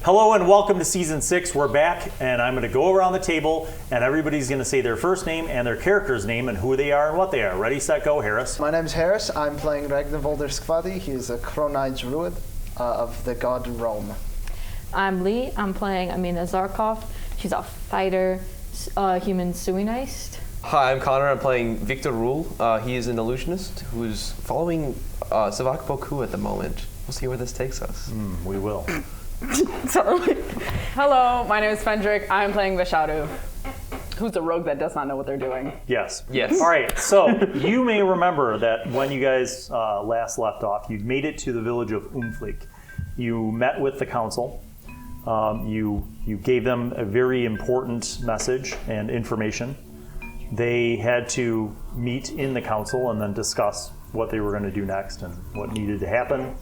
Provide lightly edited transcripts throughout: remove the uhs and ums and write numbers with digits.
Hello and welcome to Season 6. We're back, and I'm going to go around the table, and everybody's going to say their first name and their character's name and who they are and what they are. Ready, set, go, Harris. My name's Harris. I'm playing Ragnavaldr Skvadi. He's a Kroni Druid of the god Rome. I'm Lee. I'm playing Amina Zarkov. She's a fighter, human Suenist. Hi, I'm Connor. I'm playing Viktor Ruhl. He is an Illusionist who's following Savak Boku at the moment. We'll see where this takes us. We will. Sorry. Hello, my name is Fendrick. I'm playing Veshadro, who's the rogue that does not know what they're doing. Yes. Yes. All right, so you may remember that when you guys last left off, you made it to the village of Umflik. You met with the council. You gave them a very important message and information. They had to meet in the council and then discuss what they were going to do next and what needed to happen.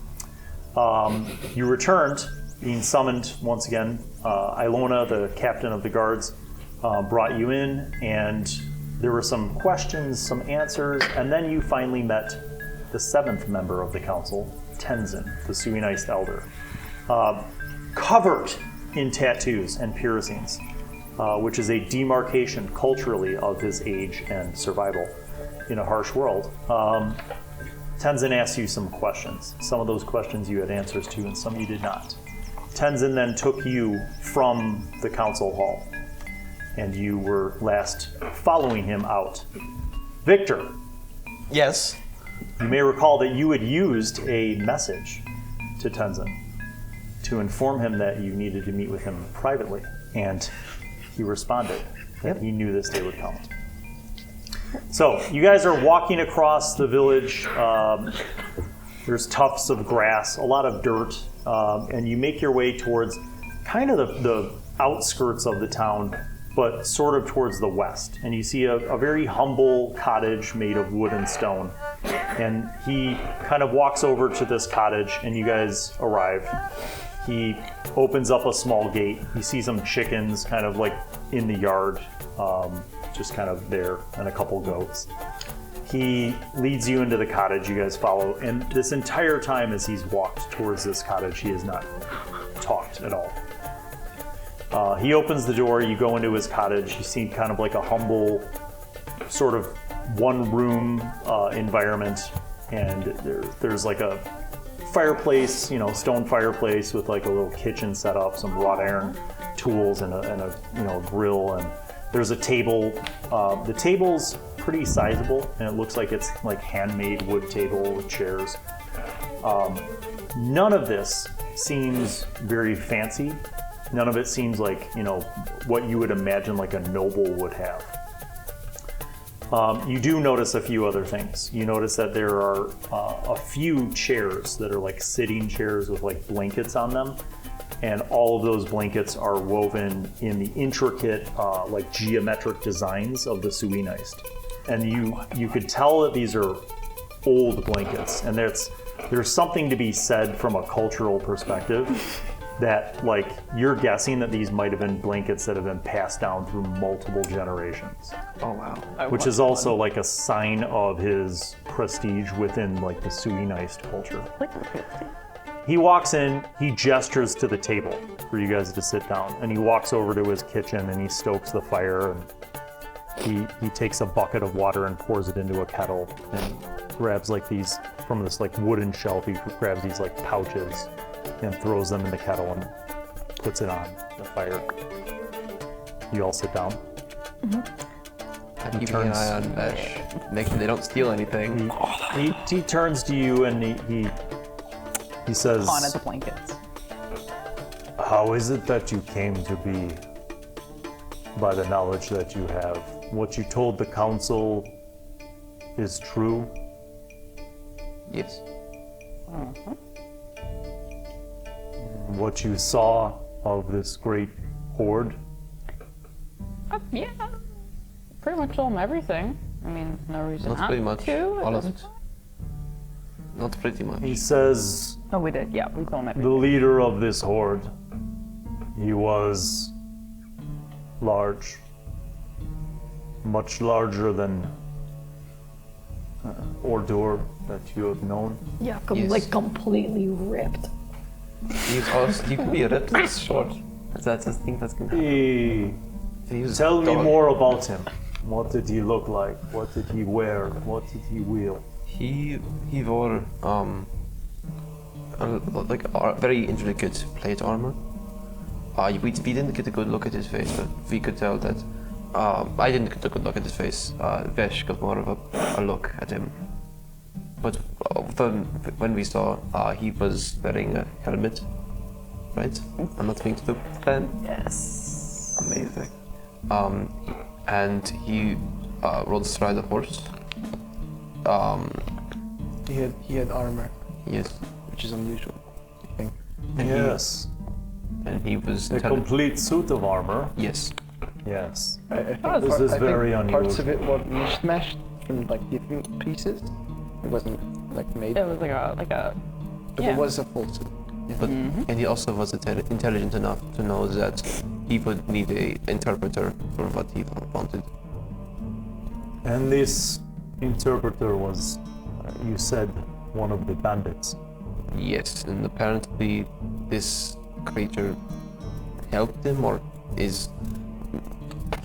You returned, being summoned once again. Ilona, the captain of the guards, brought you in, and there were some questions, some answers, and then you finally met the seventh member of the council, Tenzen, the Suenist elder, covered in tattoos and piercings, which is a demarcation culturally of his age and survival in a harsh world. Tenzen asked you some questions. Some of those questions you had answers to, and some you did not. Tenzen then took you from the council hall, and you were last following him out. Viktor. Yes. You may recall that you had used a message to Tenzen to inform him that you needed to meet with him privately, and he responded that he knew this day would come. So you guys are walking across the village. There's tufts of grass, a lot of dirt, and you make your way towards kind of the outskirts of the town, but sort of towards the west. And you see a very humble cottage made of wood and stone. And he kind of walks over to this cottage, and you guys arrive. He opens up a small gate. You see some chickens kind of like in the yard, just kind of there, and a couple goats. He leads you into the cottage, you guys follow, and this entire time as he's walked towards this cottage, he has not talked at all. He opens the door, you go into his cottage, you see kind of like a humble, sort of one-room environment, and there's like a fireplace, stone fireplace with like a little kitchen set up, some wrought iron tools and a grill, and there's a table. The table's pretty sizable, and it looks like it's like handmade wood table with chairs. None of this seems very fancy. None of it seems like, what you would imagine like a noble would have. You do notice a few other things. You notice that there are a few chairs that are like sitting chairs with like blankets on them. And all of those blankets are woven in the intricate, like geometric designs of the Suenist. And you could tell that these are old blankets, and there's something to be said from a cultural perspective that, like, you're guessing that these might have been blankets that have been passed down through multiple generations. Oh, wow. Which is also like a sign of his prestige within like the Suenist culture. He walks in, he gestures to the table for you guys to sit down, and he walks over to his kitchen and he stokes the fire, and he takes a bucket of water and pours it into a kettle and grabs like these, from this like wooden shelf, he grabs these like pouches and throws them in the kettle and puts it on the fire. You all sit down. I'm keeping an eye on Vesh, make sure they don't steal anything. He turns to you and he says, On at the blankets. "How is it that you came to be by the knowledge that you have? What you told the council is true?" Yes. what you saw of this great horde? Yeah. Pretty much told him everything. I mean, no reason Not not pretty much. to. All of it. Not pretty much. He says Oh, we did. Yeah, we told him the everything. leader of this horde, he was large, much larger than Ordur that you have known. Yeah, Yes. like completely ripped. He's also, he could be a ripped, he's short. That's the thing that's gonna happen. He was Tell me tall. more about him. What did he look like? What did he wear? What did he wield? He wore very intricate plate armor. We didn't get a good look at his face, but we could tell that. I didn't get a good look at his face. Vesh got more of a look at him. But when we saw, he was wearing a helmet, right? I'm not speaking to the plan. Yes. Amazing. And he rode astride a horse. He had armor, Yes. which is unusual, I think. Yes, And he was a complete suit of armor. Yes. Yes, I think this is I think very parts of unusual. it were mishmashed from like different pieces. It wasn't like made, It was like a. but yeah. it was a full suit. But and he also was intelligent enough to know that he would need a interpreter for what he wanted. And this interpreter was, you said, one of the bandits. Yes, and apparently this creature helped him or is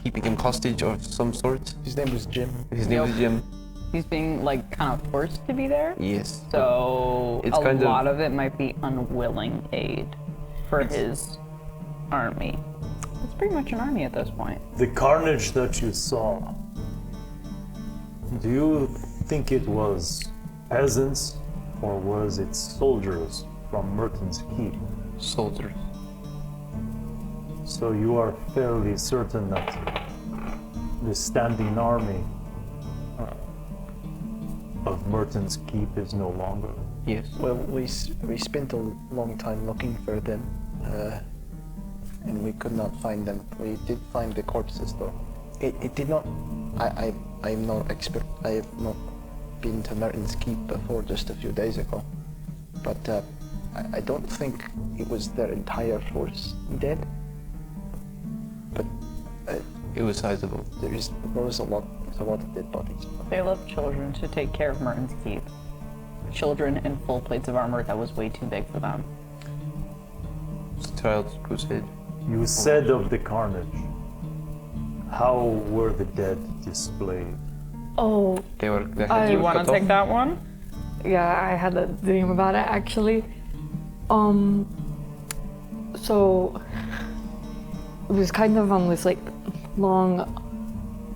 keeping him hostage of some sort. His name was Jim. His name is Jim. He's being like kind of forced to be there. Yes. So It's a kind of- lot of it might be unwilling aid for his army. It's pretty much an army at this point. The carnage that you saw, do you think it was peasants or was it soldiers from Merton's Keep? Soldiers. So you are fairly certain that the standing army of Merton's Keep is no longer? Yes. Well, we spent a long time looking for them, and we could not find them. We did find the corpses, though. It did not. I'm no expert. I have not been to Merton's Keep before, just a few days ago. But I don't think it was their entire force dead. But It was sizable. there was a lot of dead bodies. They left children to take care of Merton's Keep. Children in full plates of armor that was way too big for them. Castles Crusade. You said of the carnage. How were the dead displayed? Oh, They were. They I- had Do you want cut to take off. that one? yeah, I had a dream about it actually. So it was kind of on this like long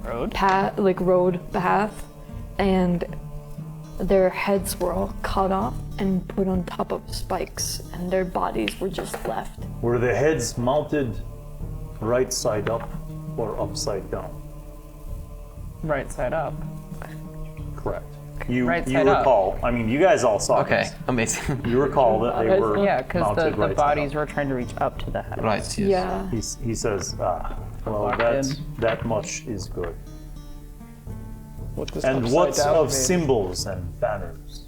Road. road path, and their heads were all cut off and put on top of spikes, and their bodies were just left. Were the heads mounted right side up or upside down? Right side up. Correct. You Right you side up. recall? I mean, you guys all saw Okay, this. amazing. You recall that they were Yeah, because mounted the right bodies side up. were trying to reach up to the head. Right. Yes. Yeah. He says, well, Locked that much is good. What was And upside what's down of made? symbols and banners?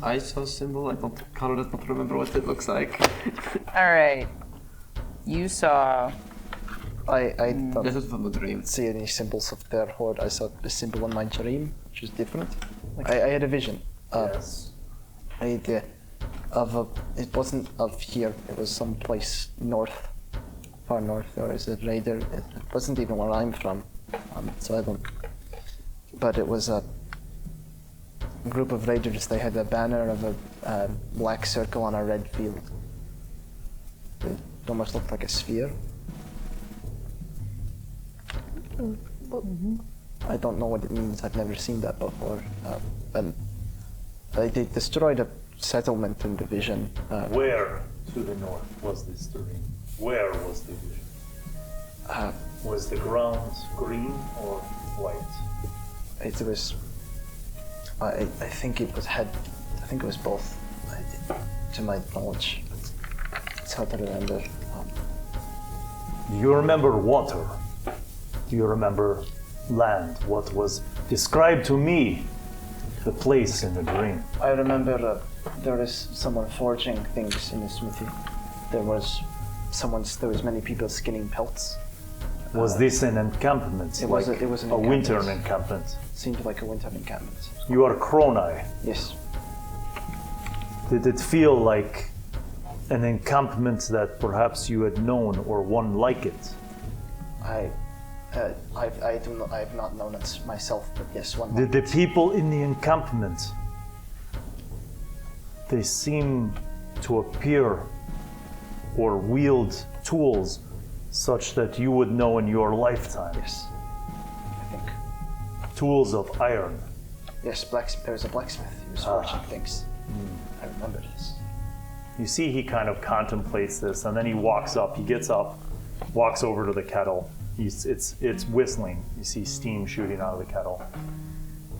I saw a symbol. I don't remember what it looks like. All right. You saw. I don't This is from a dream. see any symbols of their horde. I saw a symbol on my dream, which was different. I had a vision. Yes. It wasn't of here. It was someplace north, far north. There was a raider. It wasn't even where I'm from, so I don't. But it was a group of raiders. They had a banner of a black circle on a red field. It almost looked like a sphere. I don't know what it means. I've never seen that before. And they destroyed a settlement in the vision. Where to the north was this terrain? Where was the vision? Was the ground green or white? It was. I think it was had. I think it was both. to my knowledge. It's hard to remember. Do you remember water? Do you remember land? What was described to me? The place in the dream. I remember there is someone forging things in the smithy. There was many people skinning pelts. Was this an encampment? It was an a winter encampment. encampment. Seemed like a winter encampment. You are Kroni. Yes. Did it feel like an encampment that perhaps you had known or one like it? I've not known it myself, but yes, one. Did the people in the encampment, they seem to appear or wield tools such that you would know in your lifetime? Yes, I think. Tools of iron. Yes, there was a blacksmith who was forging things. I remember this. You see he kind of contemplates this, and then he gets up, walks over to the kettle. It's whistling. You see steam shooting out of the kettle.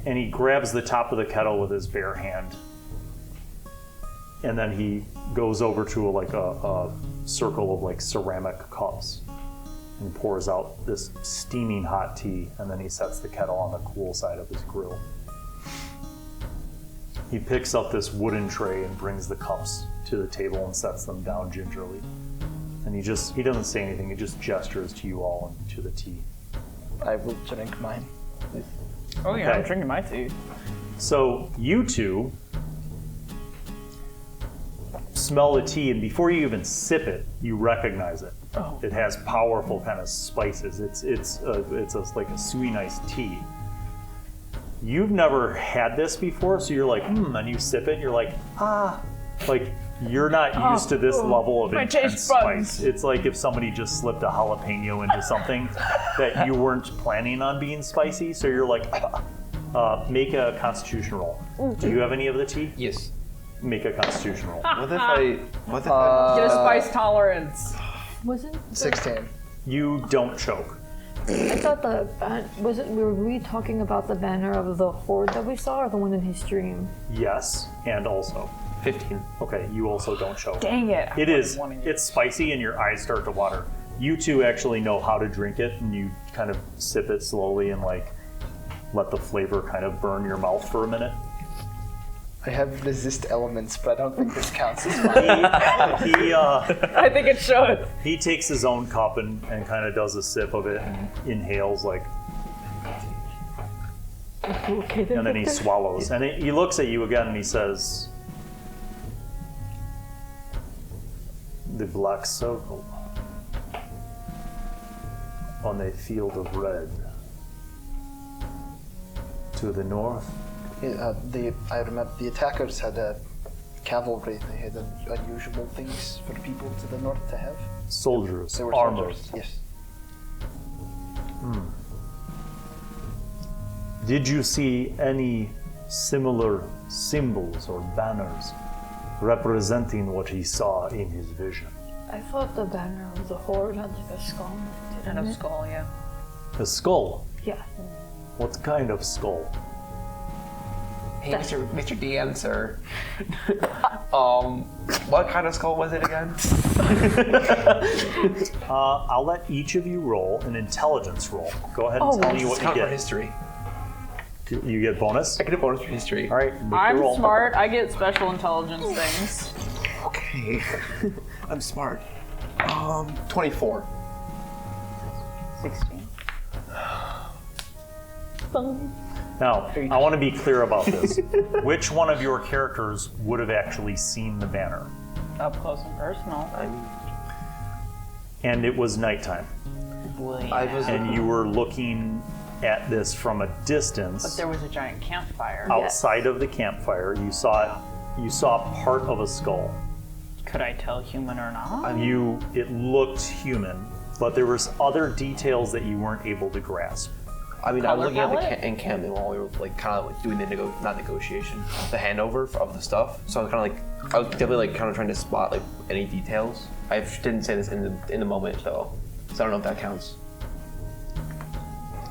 And he grabs the top of the kettle with his bare hand. And then he goes over to a circle of like ceramic cups and pours out this steaming hot tea, and then he sets the kettle on the cool side of his grill. He picks up this wooden tray and brings the cups to the table and sets them down gingerly. And he doesn't say anything, he just gestures to you all and to the tea. I will drink mine. Oh yeah, Okay. I'm drinking my tea. So you two smell the tea, and before you even sip it, you recognize it. Oh. It has powerful kind of spices. It's like a Suenist tea. You've never had this before, so you're like, and you sip it, and you're like, like you're not used to this level of my intense taste buds. spice. It's like if somebody just slipped a jalapeno into something that you weren't planning on being spicy, so you're like, make a Constitution roll. Do you have any of the tea? Yes. Make a Constitution roll. What if I? Get a spice tolerance. Wasn't 16. You don't choke. I thought were we talking about the banner of the horde that we saw, or the one in his dream? Yes, and also. 15. Okay, you also don't choke. Dang it. It is. It's spicy, and your eyes start to water. You two actually know how to drink it, and you kind of sip it slowly and like let the flavor kind of burn your mouth for a minute. I have resist elements, but I don't think this counts as mine. I think it should. He takes his own cup and kind of does a sip of it and inhales like, Okay, and then he swallows. And he looks at you again and he says, "The black circle on a field of red. To the north, I remember the attackers had cavalry. They had unusual things for people to the north to have. soldiers, They were armored. soldiers. Yes. Did you see any similar symbols or banners representing what he saw in his vision? I thought the banner of the horde had like a skull. And a skull, yeah. A skull? Yeah. What kind of skull? Hey, Mr. DM, sir. What kind of skull was it again? I'll let each of you roll an intelligence roll. Go ahead and tell me what you Count for get. history. You get bonus? I get a bonus for history. All right, make your I'm roll. smart. I get special intelligence things. Okay. I'm smart. 24. 16. Now, I want to be clear about this. Which one of your characters would have actually seen the banner? Up close and personal. And it was nighttime. I was And you were looking at this from a distance. But there was a giant campfire. Outside of the campfire, you saw part of a skull. Could I tell human or not? It looked human, but there was other details that you weren't able to grasp. I mean, I was Color looking at palette? the encampment while we were like kind of like doing the not negotiation, the handover of the stuff. So I was kind of like, I was definitely like kind of trying to spot like any details. I didn't say this in the moment though, so I don't know if that counts.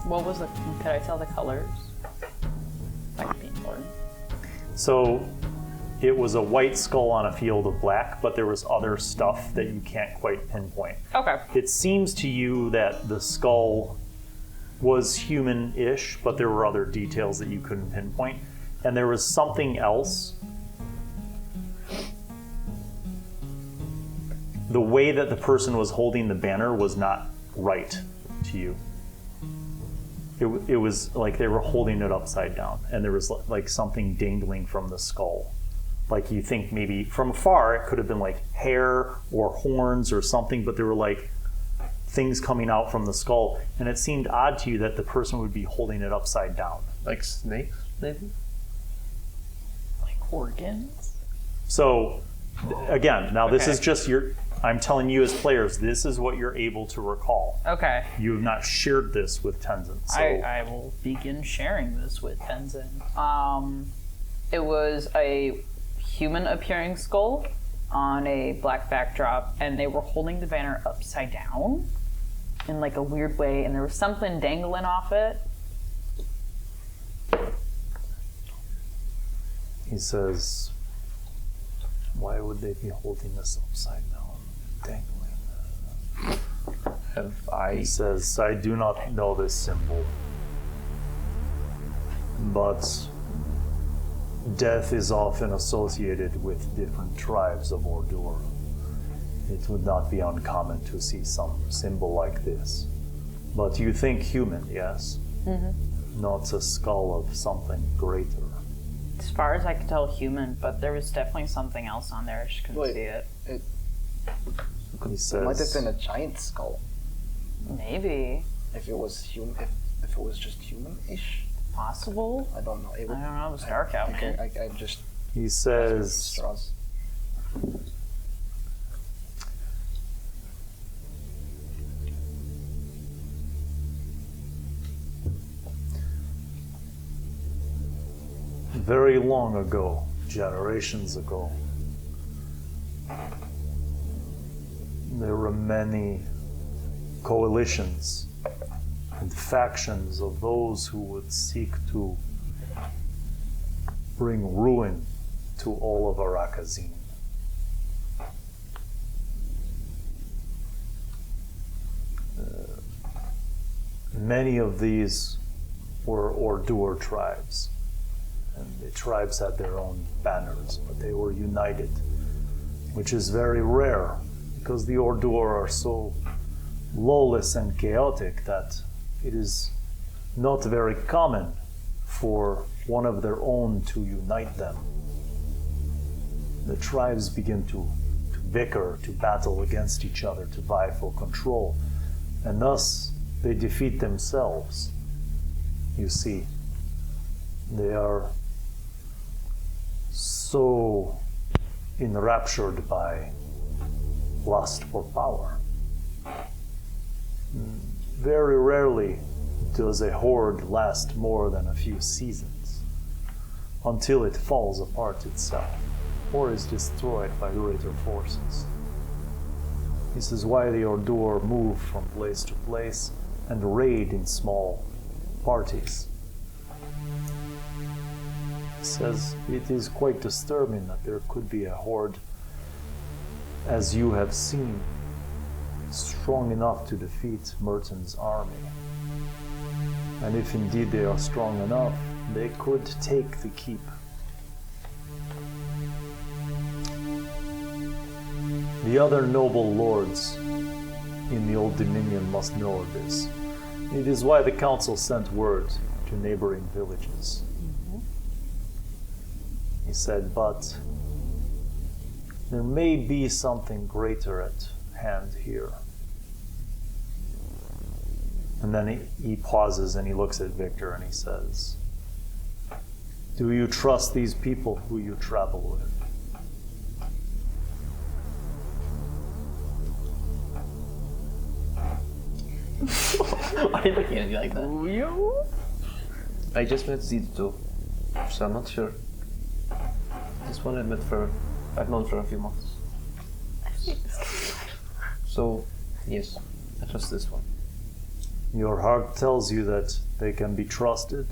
What was could I tell the colors? That could be important. So it was a white skull on a field of black, but there was other stuff that you can't quite pinpoint. Okay. It seems to you that the skull was human-ish, but there were other details that you couldn't pinpoint. And there was something else. The way that the person was holding the banner was not right to you. It was like they were holding it upside down, and there was like something dangling from the skull. Like you think maybe from afar it could have been like hair or horns or something, but there were like things coming out from the skull, and it seemed odd to you that the person would be holding it upside down. Like snakes, maybe? Like organs? So, again, now this is just I'm telling you as players, this is what you're able to recall. Okay. You have not shared this with Tenzen. So I will begin sharing this with Tenzen. It was a human-appearing skull on a black backdrop, and they were holding the banner upside down in like a weird way, and there was something dangling off it. he says, why would they be holding this upside down, dangling? Have I... He says, I do not know this symbol, but death is often associated with different tribes of Ordur. It would not be uncommon to see some symbol like this. But you think human, yes? Mm-hmm. Not a skull of something greater. As far as I could tell, human, but there was definitely something else on there. I just couldn't Wait. see it. It He says, might have been a giant skull Maybe. if it was human. If it was just human-ish, Possible? I don't know. It would, I don't know. It was dark out, man. I just he says, straws. very long ago, generations ago, there were many coalitions and factions of those who would seek to bring ruin to all of Arakazein. Many of these were Ordur tribes, and the tribes had their own banners, but they were united, which is very rare because the Ordur are so lawless and chaotic that it is not very common for one of their own to unite them. The tribes begin to bicker, to battle against each other, to vie for control, and thus they defeat themselves. You see, they are so enraptured by lust for power. Very rarely does a horde last more than a few seasons, until it falls apart itself, or is destroyed by greater forces. This is why the Ordur move from place to place and raid in small parties. He says it is quite disturbing that there could be a horde, as you have seen, strong enough to defeat Merton's army. And if indeed they are strong enough, they could take the keep. The other noble lords in the Old Dominion must know of this. It is why the council sent word to neighboring villages. He said, but there may be something greater at hand here. And then he pauses and he looks at Viktor and he says, do you trust these people who you travel with? Why are you looking at me like that? I just met these two, so I'm not sure. This one I've known for a few months. So, yes, I trust this one. Your heart tells you that they can be trusted.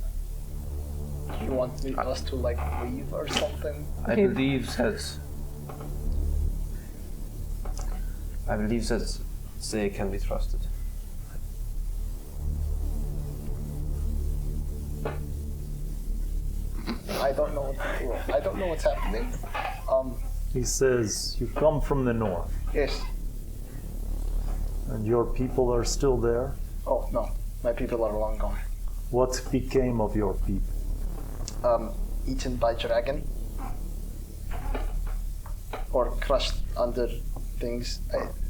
You want us to like leave or something? I Okay. believe that they can be trusted. I don't know. I don't know what's happening. He says, you come from the north, Yes. and your people are still there. Oh no, my people are long gone. What became of your people? Eaten by dragon, or crushed under things.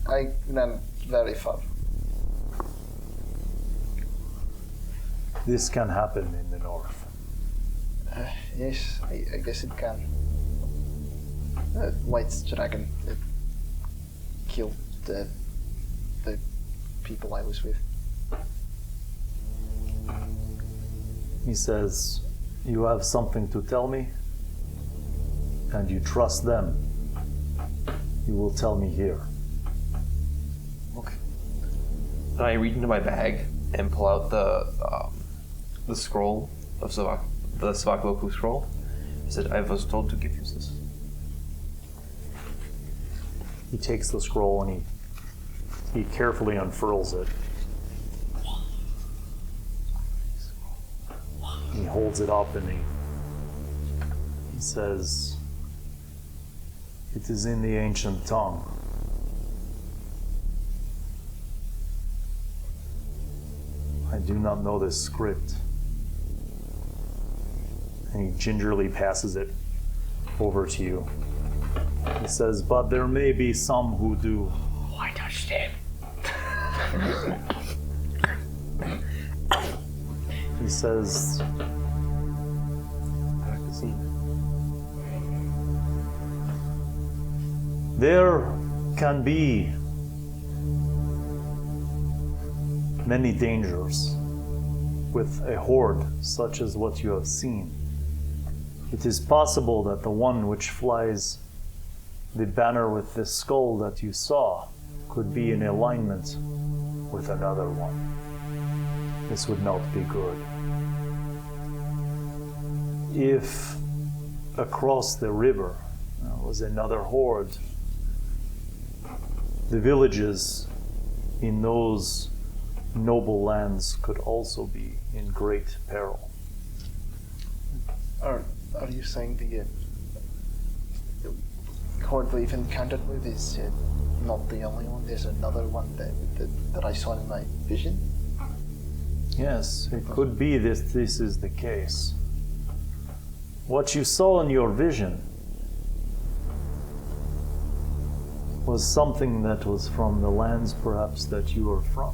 I ran very far. This can happen in the north. Yes, I guess it can. White dragon that killed the people I was with. He says, you have something to tell me, and you trust them. You will tell me here. Okay. And I reach into my bag and pull out the scroll of the Svakloku scroll. I said, I was told to give you this. He takes the scroll and he carefully unfurls it. He holds it up and he says, it is in the ancient tongue. I do not know this script. And he gingerly passes it over to you. He says, but there may be some who do. Oh, I touched it. He says, Arakazein. there can be many dangers with a horde such as what you have seen. It is possible that the one which flies the banner with the skull that you saw could be in alignment with another one. This would not be good. If across the river was another horde, the villages in those noble lands could also be in great peril. Are you saying the horde we've encountered with is not the only one? There's another one that I saw in my vision? Yes, it could be that this is the case. What you saw in your vision was something that was from the lands perhaps that you are from.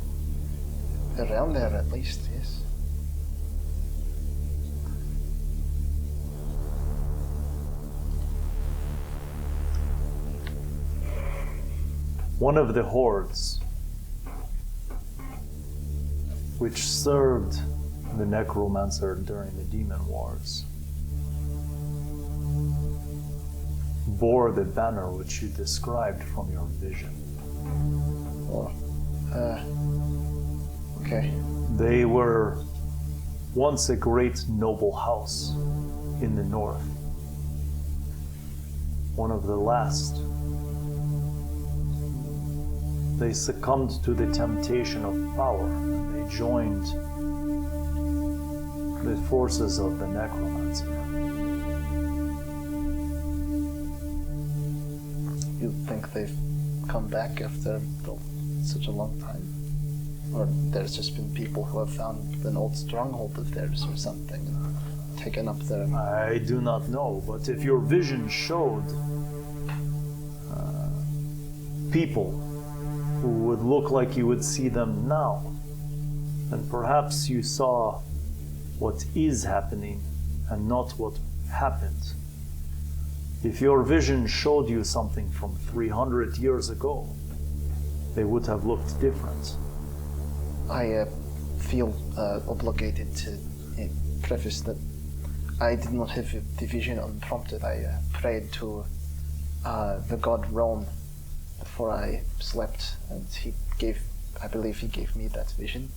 Around there at least, yes. One of the hordes which served the necromancer during the demon wars bore the banner which you described from your vision. Oh, okay. They were once a great noble house in the north. One of the last. They succumbed to the temptation of power and they joined the forces of the necromancer. You think they've come back after such a long time? Or there's just been people who have found an old stronghold of theirs or something and taken up their... I do not know, but if your vision showed people who would look like you would see them now, then perhaps you saw what is happening and not what happened. If your vision showed you something from 300 years ago, they would have looked different. I feel obligated to preface that I did not have the vision unprompted. I prayed to the god Rome before I slept, and I believe he gave me that vision.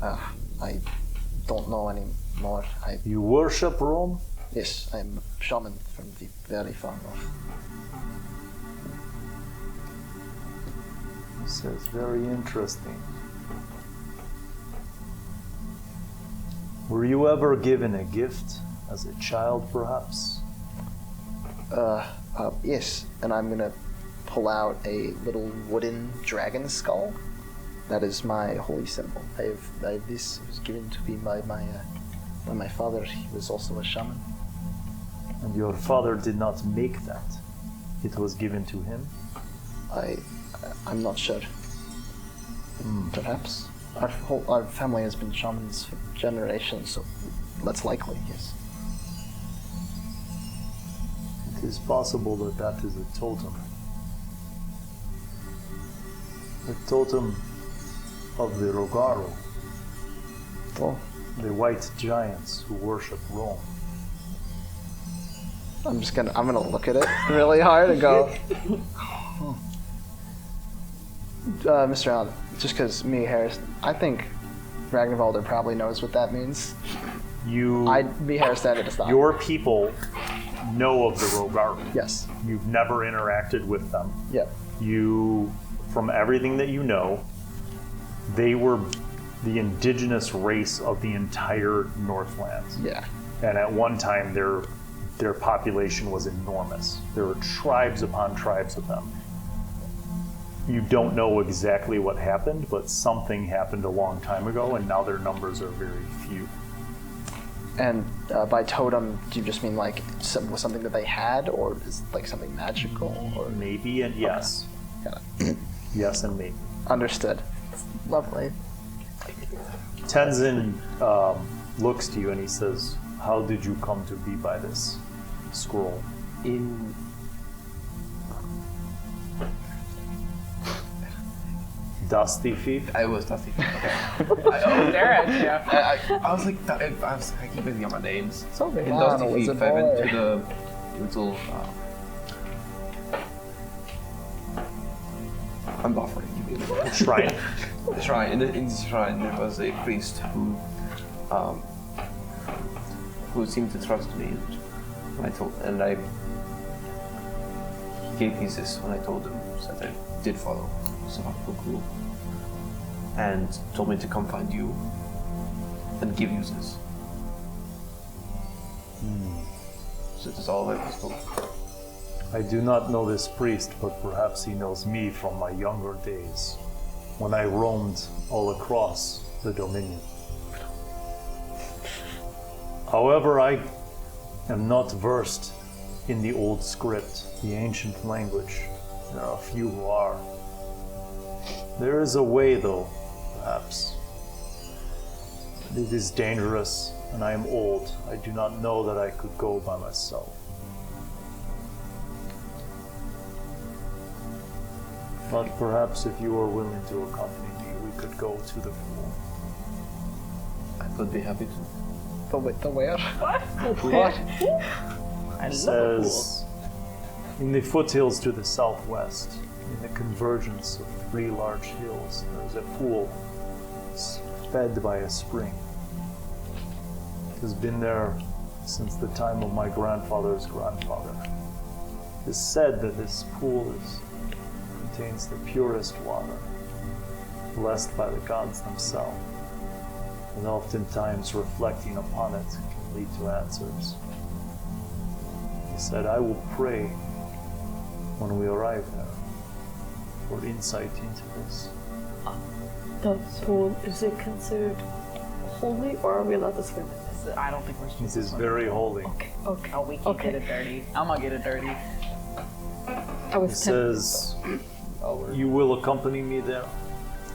I don't know any more. You worship Rome? Yes, I'm a shaman from the very far north. This is very interesting. Were you ever given a gift as a child, perhaps? Yes, and I'm gonna pull out a little wooden dragon skull. That is my holy symbol. This was given to me by my father. He was also a shaman. And your father did not make that. It was given to him? I'm not sure. Perhaps. Our family has been shamans for generations, so that's likely, yes. It is possible that that is a totem. A totem of the Rogaro, Oh, the white giants who worship Rome. I'm gonna look at it really hard and go, Mr. Allan, just because me, Harris, I think Ragnavaldr probably knows what that means. Harris started to stop. Your people know of the Rogaro. Yes. You've never interacted with them. Yep. From everything that you know, they were the indigenous race of the entire Northland. Yeah. And at one time, their population was enormous. There were tribes upon tribes of them. You don't know exactly what happened, but something happened a long time ago, and now their numbers are very few. And by totem, do you just mean like was something that they had, or is it like something magical? Or Maybe and yes. Got it. Yes and maybe. Understood. Lovely. Tenzen looks to you and he says, "How did you come to be by this scroll?" Dusty Feet? I was Dusty. Okay. There at you. I was like, I keep mixing up my names. Something In on Dusty was Feet, a I went boy. to the little. I'm buffering. Shrine. The shrine. In the shrine, there was a priest who seemed to trust me, and he gave me this when I told him that I did follow Zarkov, and told me to come find you and give you this. So that is all I was told. I do not know this priest, but perhaps he knows me from my younger days, when I roamed all across the Dominion. However, I am not versed in the old script, the ancient language. There are a few who are. There is a way, though, perhaps. It is dangerous, and I am old. I do not know that I could go by myself. But perhaps if you are willing to accompany me, we could go to the pool. I would be happy to. The where? What? It says, in the foothills to the southwest, in the convergence of 3 large hills, there is a pool fed by a spring. It has been there since the time of my grandfather's grandfather. It is said that this pool contains the purest water, blessed by the gods themselves, and oftentimes reflecting upon it can lead to answers. He said, I will pray when we arrive there for insight into this. The pool, is it considered holy, or are we allowed to swim in this? I don't think we're supposed It to is swim. very holy. Okay. Oh, we can't Okay. get it dirty. I'm gonna get it dirty. I It was tempted. says, you will accompany me there.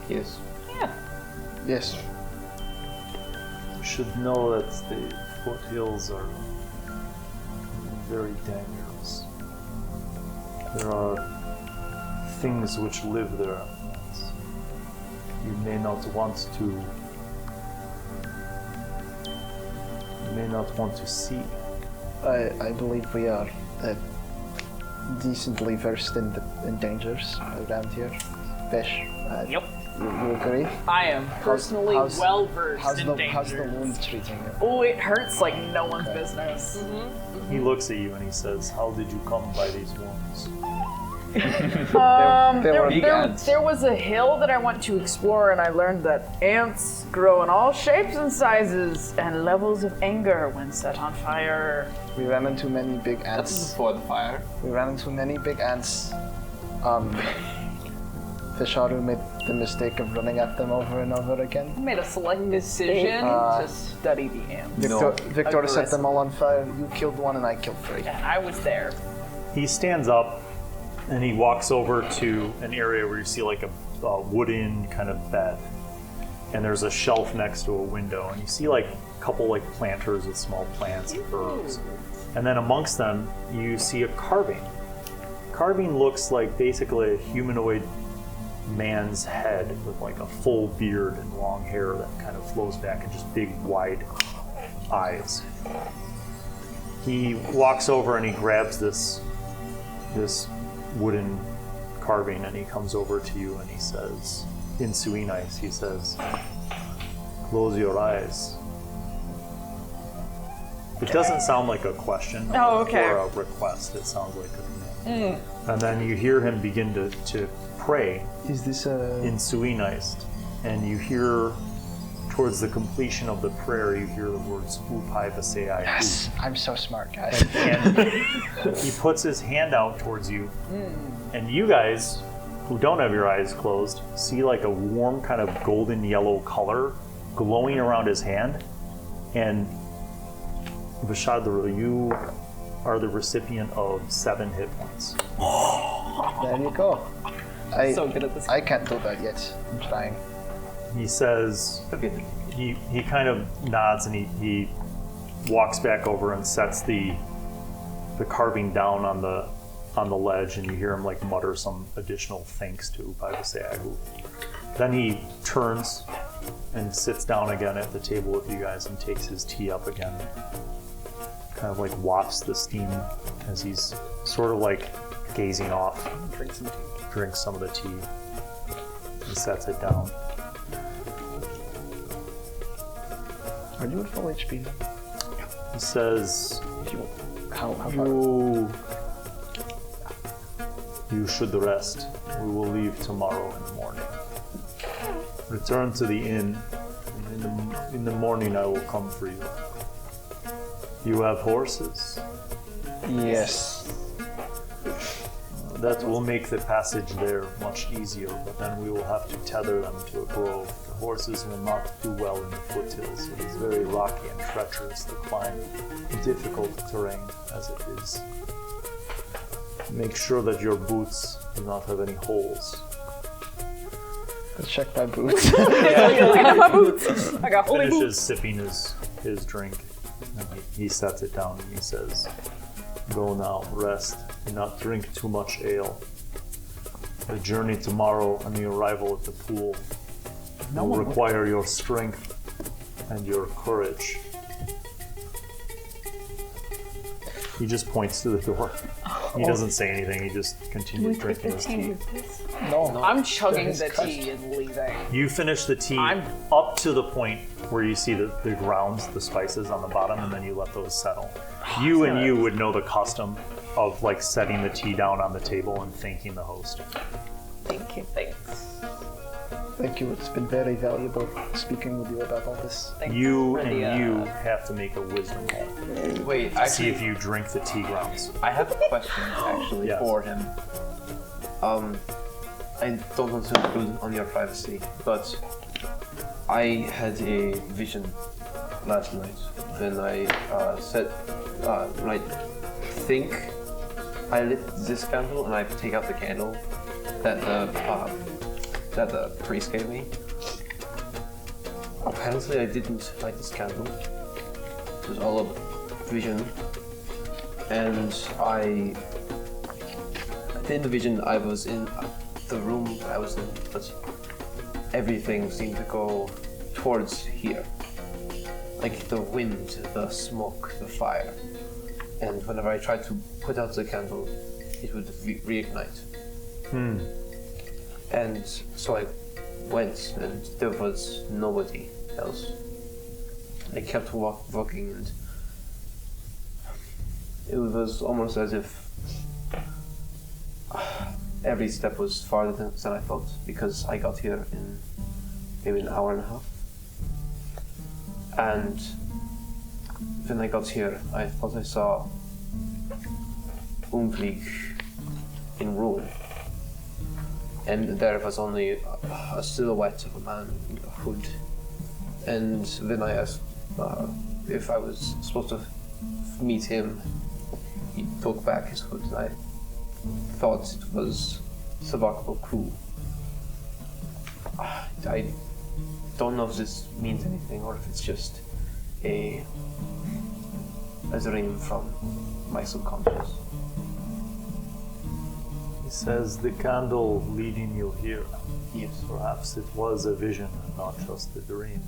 Yes. Yeah. Yes. You should know that the foothills are very dangerous. There are things which live there that you may not want to see. I believe we are decently versed in dangers around here. Vesh, Yep. You agree? I am personally well versed in how's the dangers. wound treating you? Oh, it hurts like no one's business. He looks at you and he says, "How did you come by these wounds?" There was a hill that I went to explore, and I learned that ants grow in all shapes and sizes and levels of anger when set on fire. We ran into many big That's ants. before the fire. We ran into many big ants. Veshadro made the mistake of running at them over and over again. I made a select decision to study the ants. Victor set them all on fire. You killed one and I killed 3. And I was there. He stands up and he walks over to an area where you see like a wooden kind of bed. And there's a shelf next to a window. And you see like a couple like planters with small plants and herbs. And then amongst them, you see a carving. Carving looks like basically a humanoid man's head with like a full beard and long hair that kind of flows back and just big wide eyes. He walks over and he grabs this wooden carving and he comes over to you and he says, in Suenist, he says, "Close your eyes." It doesn't sound like a question or a request. It sounds like a command. And then you hear him begin to pray Is this in Suenist, and you hear towards the completion of the prayer, you hear the words "Upai Vasei." Yes! I'm so smart, guys. And he puts his hand out towards you, and you guys, who don't have your eyes closed, see like a warm kind of golden yellow color glowing around his hand. And Veshadro, you are the recipient of 7 hit points. There you go. So good at this. I can't do that yet. I'm trying. He says, Okay. he kind of nods and he walks back over and sets the carving down on the ledge, and you hear him like mutter some additional thanks to Upai Vasei. Then he turns and sits down again at the table with you guys and takes his tea up again. Kind of like wafts the steam as he's sort of like gazing off. Drinks some of the tea. He sets it down. Are you at full HP? He says, How far? You should rest. We will leave tomorrow in the morning. Return to the inn, and in the morning I will come for you. You have horses? Yes. That will make the passage there much easier, but then we will have to tether them to a grove. The horses will not do well in the foothills. It is very rocky and treacherous to climb, difficult terrain as it is. Make sure that your boots do not have any holes. Let's check my boots. Looking at my boots. I got holy Finishes boots. sipping his drink. And he sets it down and he says, "Go now, rest, and not drink too much ale. The journey tomorrow and the arrival at the pool will require your strength and your courage." He just points to the door. He doesn't say anything, he just continues drinking his tea. No. I'm chugging the tea and leaving. You finish the tea up to the point where you see the grounds, the spices on the bottom, and then you let those settle. You would know the custom of like setting the tea down on the table and thanking the host. Thank you. Thanks. Thank you. It's been very valuable speaking with you about all this. Thanks You for and the, you have to make a wisdom roll. Wait, See actually, if you drink the tea grounds. I have a question actually Yes. for him. I don't want to intrude on your privacy, but I had a vision last night when I when I think I lit this candle and I take out the candle that the priest gave me. Apparently I didn't light this candle. It was all a vision, and in the vision I was in the room I was in, but everything seemed to go towards here. Like the wind, the smoke, the fire. And whenever I tried to put out the candle, it would reignite. And so I went and there was nobody else. I kept walking and it was almost as if every step was farther than I thought, because I got here in maybe an hour and a half. And when I got here, I thought I saw Umfleek in Ruhl. And there was only a silhouette of a man in a hood. And then I asked if I was supposed to meet him. He took back his hood, and I thought it was Zarkov crew. I don't know if this means anything or if it's just a dream from my subconscious. He says the candle leading you here. Yes. Perhaps it was a vision and not just a dream.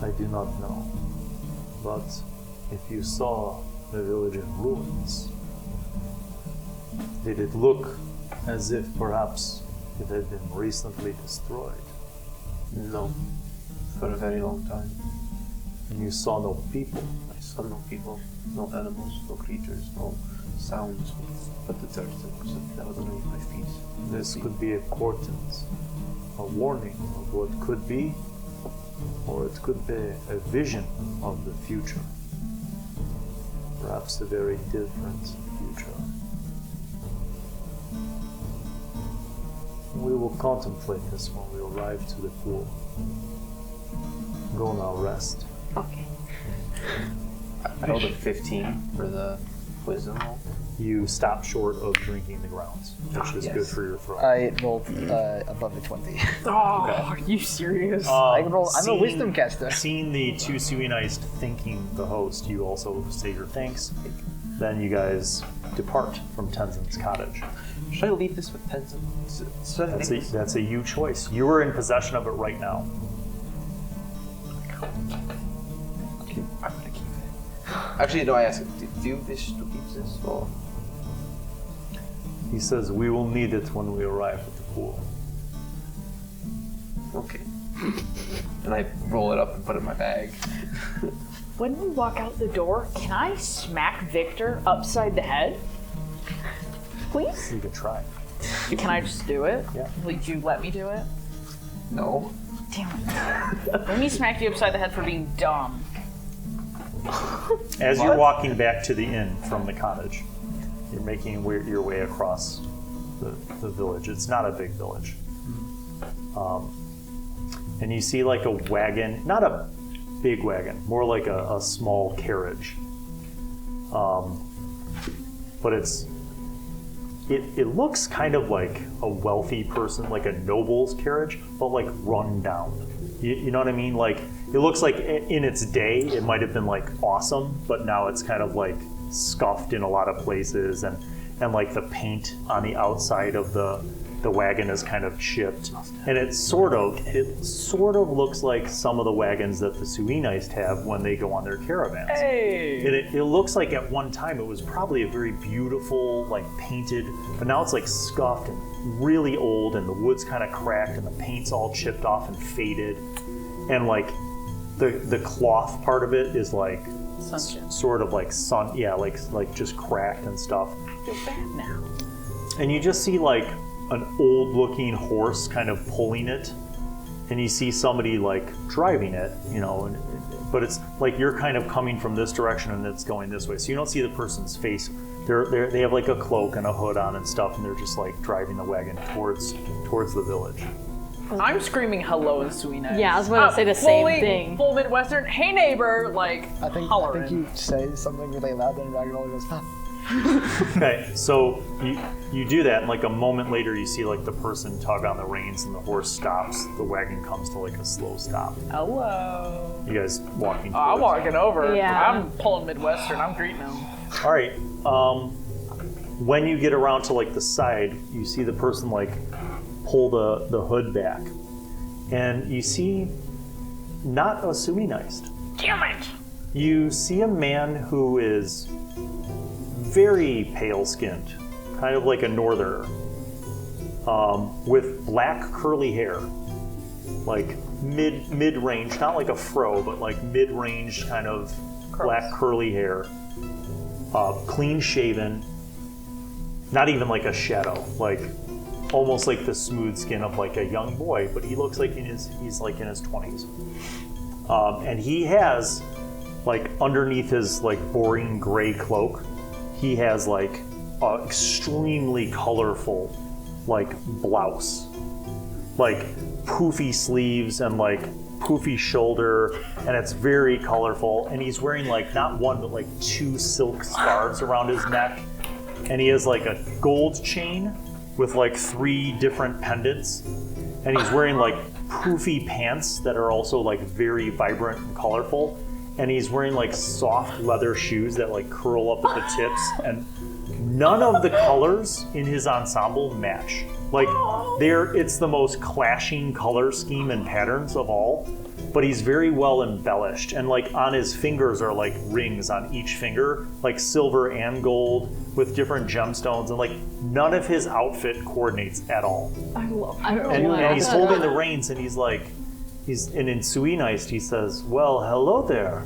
I do not know. But if you saw the village in ruins, did it look as if perhaps it had been recently destroyed? No. For a very long time. And you saw no people? I saw no people, no animals, no creatures, no sounds, but the dirt that was underneath my feet. This could be a portent, a warning of what could be, or it could be a vision of the future. Perhaps a very different future. We will contemplate this when we arrive to the pool. Go now, rest. Okay. I rolled a 15 for the wisdom roll. You stop short of drinking the grounds, which is good for your throat. I rolled above a 20. Oh, are you serious? I'm a wisdom caster. Seeing the two Suenist thanking the host, you also say your thanks. Then you guys depart from Tenzen's cottage. Should I leave this with Tenzen? That's a you choice. You are in possession of it right now. I'm gonna keep it. Actually, no, I asked, do you wish to keep this or? He says, we will need it when we arrive at the pool. Okay. And I roll it up and put it in my bag. When we walk out the door, can I smack Viktor upside the head? Please? You can try. Can I just do it? Yeah. Would you let me do it? No. Damn it. Let me smack you upside the head for being dumb. As you're walking back to the inn from the cottage, you're making your way across the village. It's not a big village. And you see like a wagon, not a big wagon, more like a small carriage. But it looks kind of like a wealthy person, like a noble's carriage, but like run down. You know what I mean? Like, it looks like in its day, it might have been like awesome, but now it's kind of like scuffed in a lot of places, and like the paint on the outside of the wagon is kind of chipped. And it sort of looks like some of the wagons that the Suenist have when they go on their caravans. Hey! It looks like at one time it was probably a very beautiful, like painted, but now it's like scuffed and really old, and the wood's kind of cracked, and the paint's all chipped off and faded, and like the cloth part of it is like sort of like like just cracked and stuff. I feel bad now. And you just see like an old-looking horse kind of pulling it, and you see somebody like driving it, you know, but it's like you're kind of coming from this direction and it's going this way, so you don't see the person's face. They have like a cloak and a hood on and stuff, and they're just like driving the wagon towards the village. I'm screaming hello in Suenist. Yeah, I was going to say the same thing. Full Midwestern, hey neighbor, like, I think you say something really loud, and Ragnavaldr goes, "Huh." Okay, so you do that, and like a moment later you see like the person tug on the reins and the horse stops, the wagon comes to like a slow stop. hello. You guys walking I'm towards walking over. Yeah. I'm pulling Midwestern. I'm greeting him. All right. When you get around to like the side, you see the person like pull the hood back, and you see not a Suenist. Damn it! You see a man who is very pale-skinned, kind of like a northerner, with black curly hair, like mid-range, not like a fro, but like mid-range kind of black curly hair, clean shaven, not even like a shadow, like almost like the smooth skin of like a young boy, but he looks like he's like in his 20s. And he has, like, underneath his like boring gray cloak, he has like a extremely colorful like blouse, like poofy sleeves and like poofy shoulder, and it's very colorful. And he's wearing like not one but like 2 silk scarves around his neck, and he has like a gold chain with like 3 different pendants, and he's wearing like poofy pants that are also like very vibrant and colorful, and he's wearing like soft leather shoes that like curl up at the tips, and none of the colors in his ensemble match. Like it's the most clashing color scheme and patterns of all, but he's very well embellished, and like on his fingers are like rings on each finger, like silver and gold with different gemstones, and like none of his outfit coordinates at all. I love it. And he's holding the reins, and he's in Suenist, he says, "Well, hello there."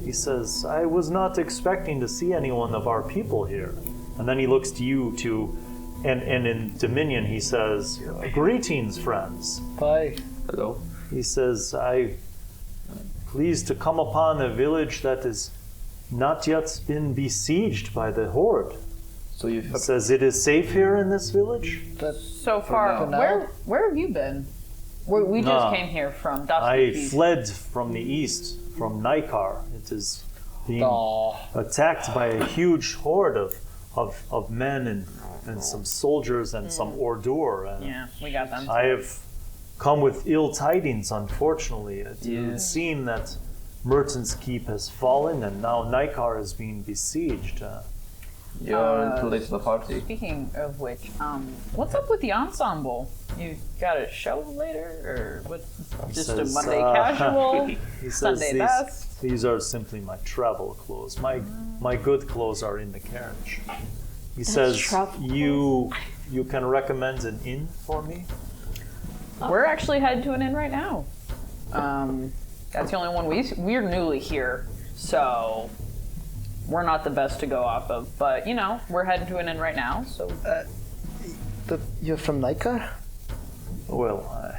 He says, "I was not expecting to see anyone of our people here." And then he looks to you two, and in Dominion he says, "Greetings, friends." Bye. Hello. He says, "I'm pleased to come upon a village that has not yet been besieged by the Horde." So you He says, "It is safe here in this village?" So far, now. where have you been? We just came here from I Dostoevsky. fled from the east, from Nikar. It is being attacked by a huge horde of men and some soldiers and some ordure. And Yeah, we got them. I have come with ill tidings, unfortunately. It would seem that Merton's Keep has fallen, and now Nikar is being besieged. You're too late to the party. Speaking of which, what's up with the ensemble? You got a show later, or what? Just says, a Monday casual, He says, Sunday best? These are simply my travel clothes. My good clothes are in the carriage. He says, travel you can recommend an inn for me? We're actually headed to an inn right now. That's the only one we're newly here, so we're not the best to go off of. But you know, we're heading to an inn right now. So You're from Nikar? Well,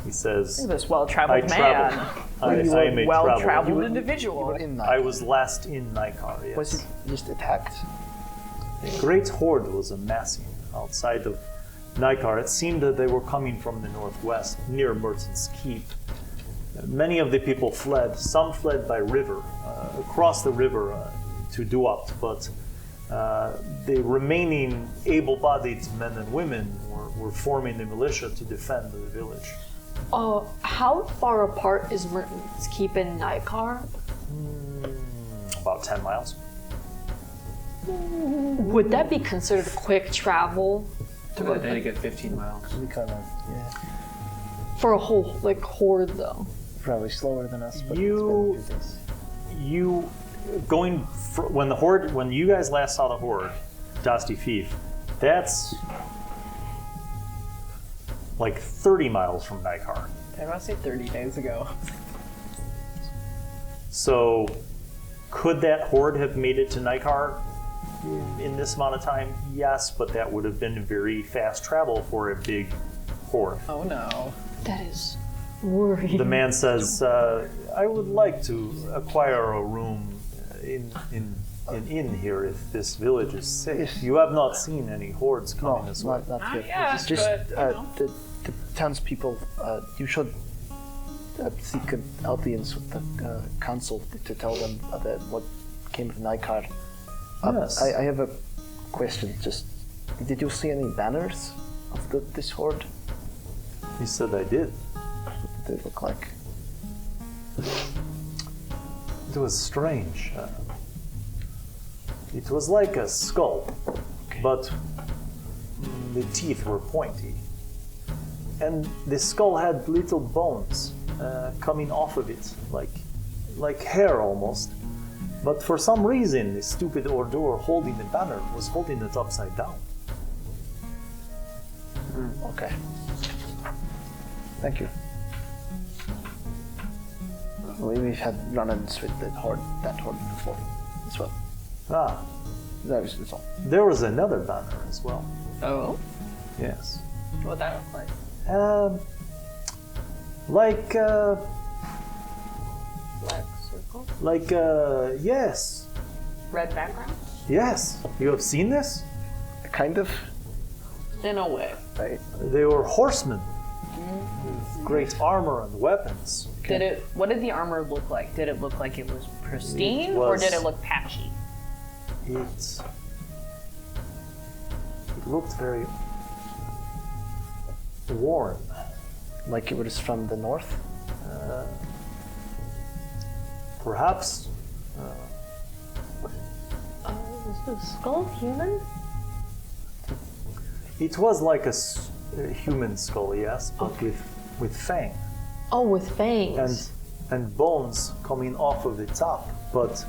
he says, look at this well-traveled I man. travel. I am a Well-traveled traveler. individual. In Nikar. I was last in Nikar, yes. Was it just attacked? A great horde was amassing outside of Nikar. It seemed that they were coming from the northwest, near Merton's Keep. Many of the people fled. Some fled by river, across the river to Duat, but the remaining able-bodied men and women were forming the militia to defend the village. How far apart is Merton's Keep and Nikar? About 10 miles. Would that be considered quick travel Took a day to get 15 miles. Nikar, yeah. for a whole horde though? Probably slower than us, but You- it's been a few days. When you guys last saw the horde, Dostoevsky, that's like 30 miles from Nikar. I was about to say 30 days ago. So, could that horde have made it to Nikar in this amount of time? Yes, but that would have been very fast travel for a big horde. Oh no. That is worrying. The man says, "I would like to acquire a room in here if this village is safe. Yes. You have not seen any hordes coming this way." not yet. yet, It's just but, you know. the townspeople. You should seek an audience with the council to tell them about what came of Nikar. Yes. I have a question. Just, did you see any banners of this horde? He said, "I did." What did they look like? It was strange. It was like a skull, but the teeth were pointy. And the skull had little bones coming off of it, like hair almost. But for some reason, the stupid ordure holding the banner was holding it upside down. Okay. Thank you. We've had run-ins with that horde before as well. Ah, That was it's all. there was another banner as well. Oh, Yes. what that look like? Like, Black circle, yes. red background. Yes. You have seen this? Kind of. In a way. Right. They were horsemen with great armor and weapons. What did the armor look like? Did it look like it was pristine, It or was- did it look patchy? It looked very worn. Like it was from the north. Perhaps Is the skull human? it was like a human skull, yes, but with fang Oh, with fangs. and bones coming off of the top. But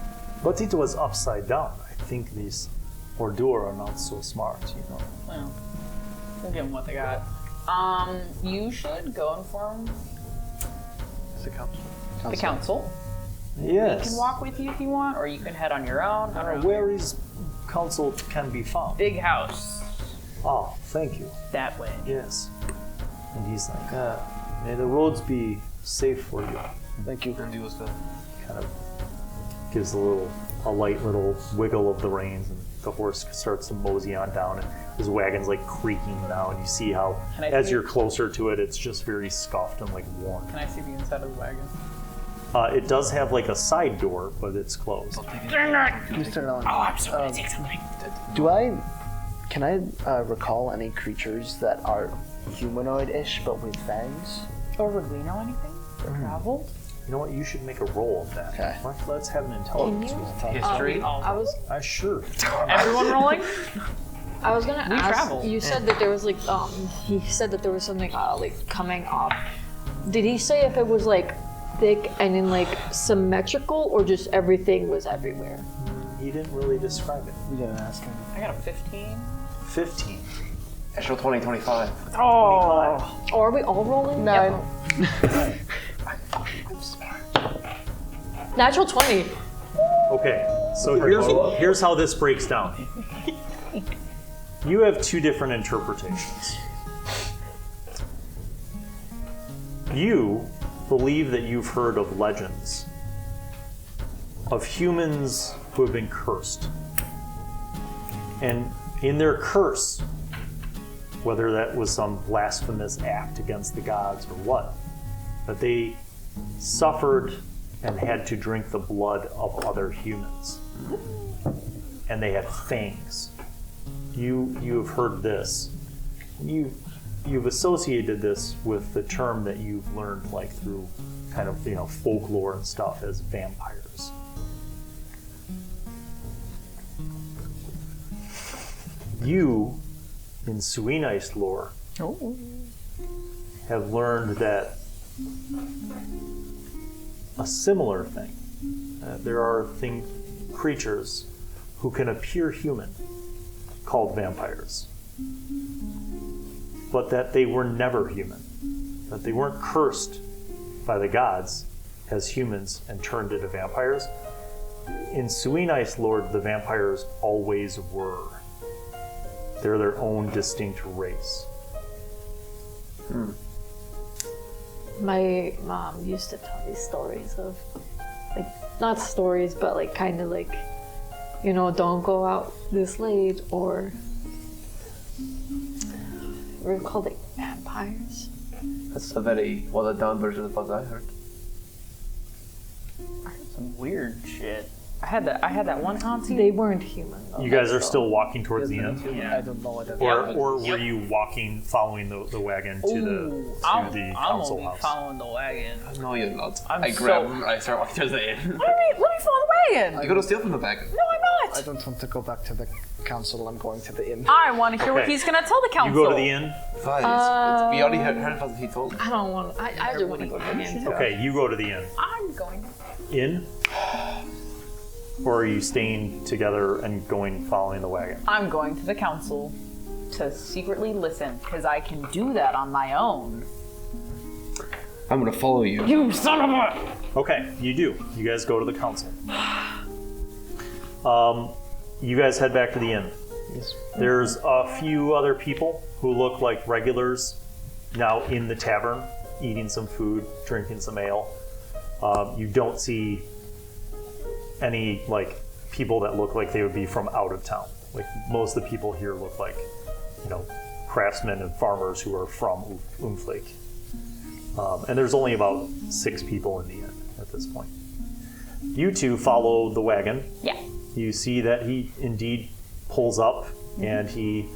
it was upside down. I think these Ordur are not so smart, you know. Well, we'll give them what they got. You should go inform The council. the council. Yes. We can walk with you if you want, or you can head on your own. I don't know. Where is council can be found? Big house. Ah, thank you. That way. Yes. And he's like, may the roads be safe for you. Thank you. And you as well. Kind of gives a light little wiggle of the reins, and the horse starts to mosey on down, and his wagon's like creaking now, and you see how, Can I as see- you're closer to it, it's just very scuffed and like worn. Can I see the inside of the wagon? It does have like a side door, but it's closed. Mr. Allan. Oh, I'm so gonna take something. Can I recall any creatures that are humanoid-ish but with fangs? Or would we know anything? Traveled? You know what? You should make a roll of that. Okay. Let's have an intelligence Can you? roll. History. I was Sure. Everyone rolling? gonna We ask. travel. You said that there was like he said that there was something like coming up. Did he say if it was like thick and in like symmetrical, or just everything was everywhere? He didn't really describe it. We didn't ask him. I got a 15. 15. Extra 20, 25. Oh. Or are we all rolling? Nine. Natural 20. Okay, so here's how this breaks down. You have two different interpretations. You believe that you've heard of legends of humans who have been cursed. And in their curse, whether that was some blasphemous act against the gods or what, that they suffered and had to drink the blood of other humans. And they had fangs. You've heard this. You've associated this with the term that you've learned like through kind of folklore and stuff as vampires. You, in Suenist lore, have learned that a similar thing. There are creatures who can appear human, called vampires, but that they were never human, that they weren't cursed by the gods as humans and turned into vampires. In Suenist lore, the vampires always were. They're their own distinct race. My mom used to tell these stories of, like, not stories, but like kind of like, don't go out this late, or we're called like vampires. That's a very watered down version of what I heard. I heard some weird shit. I had that one auntie. They weren't human though. You guys are still walking towards the end? I don't know what that Or were you walking, following the wagon to the I'm council gonna be house? following the wagon. No, you're not. I'm I so- grab him and I start walking towards the inn. What do you mean? Let me follow the wagon. I gotta steal from the wagon. No, I'm I not. don't want to go back to the council. I'm going to the inn. I want to hear what Okay. he's gonna tell the council. You go to the inn? Fine. We already heard what he told me. I don't want. I just want to go to the inn. Okay, you go to the inn. I'm going. Inn? Or are you staying together and following the wagon? I'm going to the council. to secretly listen, because I can do that on my own. I'm gonna follow you. You son of a... Okay, you do. You guys go to the council. You guys head back to the inn. Yes. There's a few other people who look like regulars now in the tavern, eating some food, drinking some ale. You don't see any like people that look like they would be from out of town. Like most of the people here look like, craftsmen and farmers who are from Umflake. And there's only about 6 people in the inn at this point. You two follow the wagon. Yeah. You see that he indeed pulls up and he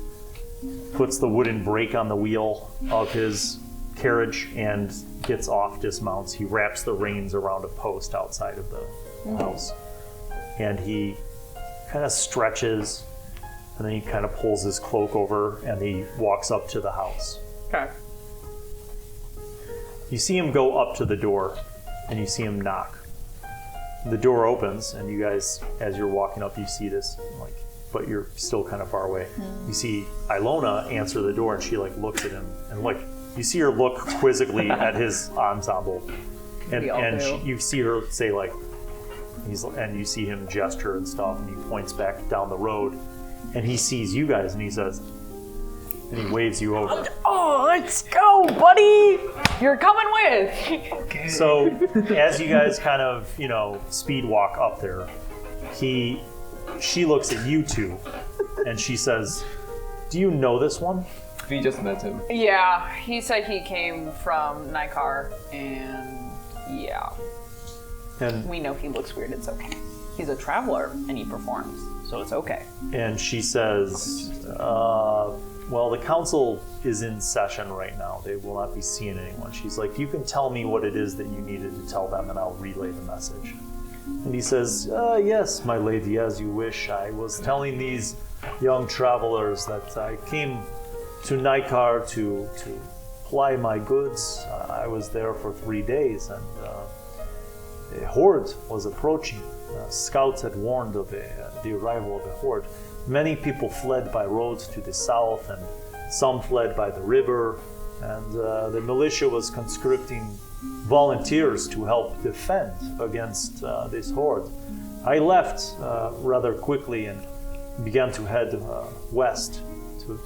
puts the wooden brake on the wheel of his carriage and gets off, dismounts. He wraps the reins around a post outside of the house. And he kind of stretches and then he kind of pulls his cloak over and he walks up to the house. Okay. You see him go up to the door and you see him knock. The door opens and you guys, as you're walking up, you see this, but you're still kind of far away. You see Ilona answer the door and she looks at him and you see her look quizzically at his ensemble. And you see her say and you see him gesture and stuff and he points back down the road and he sees you guys and he says, and he waves you over. Oh, let's go, buddy! You're coming with! So, as you guys kind of, speed walk up there, she looks at you two, and she says, "Do you know this one?" We just met him. Yeah, he said he came from Nikar, and yeah. And We know he looks weird, it's okay. He's a traveler, and he performs, so it's okay. and she says, well, the council is in session right now. They will not be seeing anyone. She's like, you can tell me what it is that you needed to tell them and I'll relay the message. And he says, yes, my lady, as you wish. I was telling these young travelers that I came to Nikar to ply my goods. I was there for 3 days and a horde was approaching. Scouts had warned of the arrival of a horde. Many people fled by road to the south, and some fled by the river, and the militia was conscripting volunteers to help defend against this horde. I left rather quickly and began to head west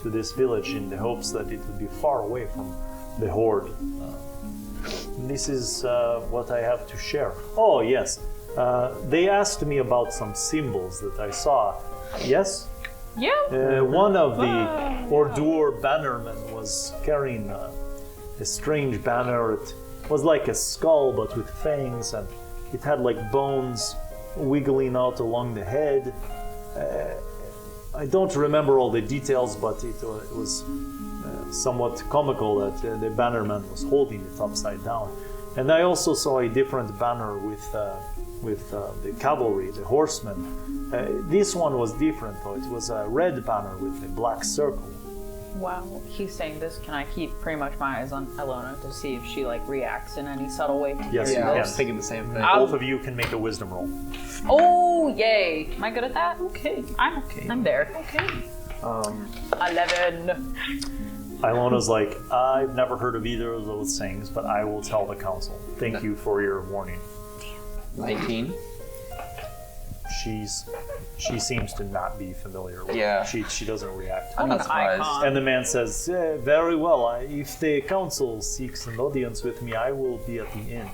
to this village in the hopes that it would be far away from the horde. This is what I have to share. Oh, yes. They asked me about some symbols that I saw. Yes? Yeah. One of the Ordur bannermen was carrying a strange banner. It was like a skull but with fangs, and it had bones wiggling out along the head. I don't remember all the details, but it was somewhat comical that the bannerman was holding it upside down. And I also saw a different banner with the cavalry, the horsemen. This one was different though. It was a red banner with a black circle. While he's saying this, can I keep pretty much my eyes on Ilona to see if she reacts in any subtle way? Yes, Yeah, I you was can. thinking the same thing. Both of you can make a wisdom roll. Oh, yay! Am I good at that? Okay. I'm there. Okay. 11. Ilona's like, I've never heard of either of those things, but I will tell the council. Thank you for your warning. 19. She seems to not be familiar with Yeah. it. She doesn't react. I'm not An surprised. icon. And the man says, very well, if the council seeks an audience with me, I will be at the inn.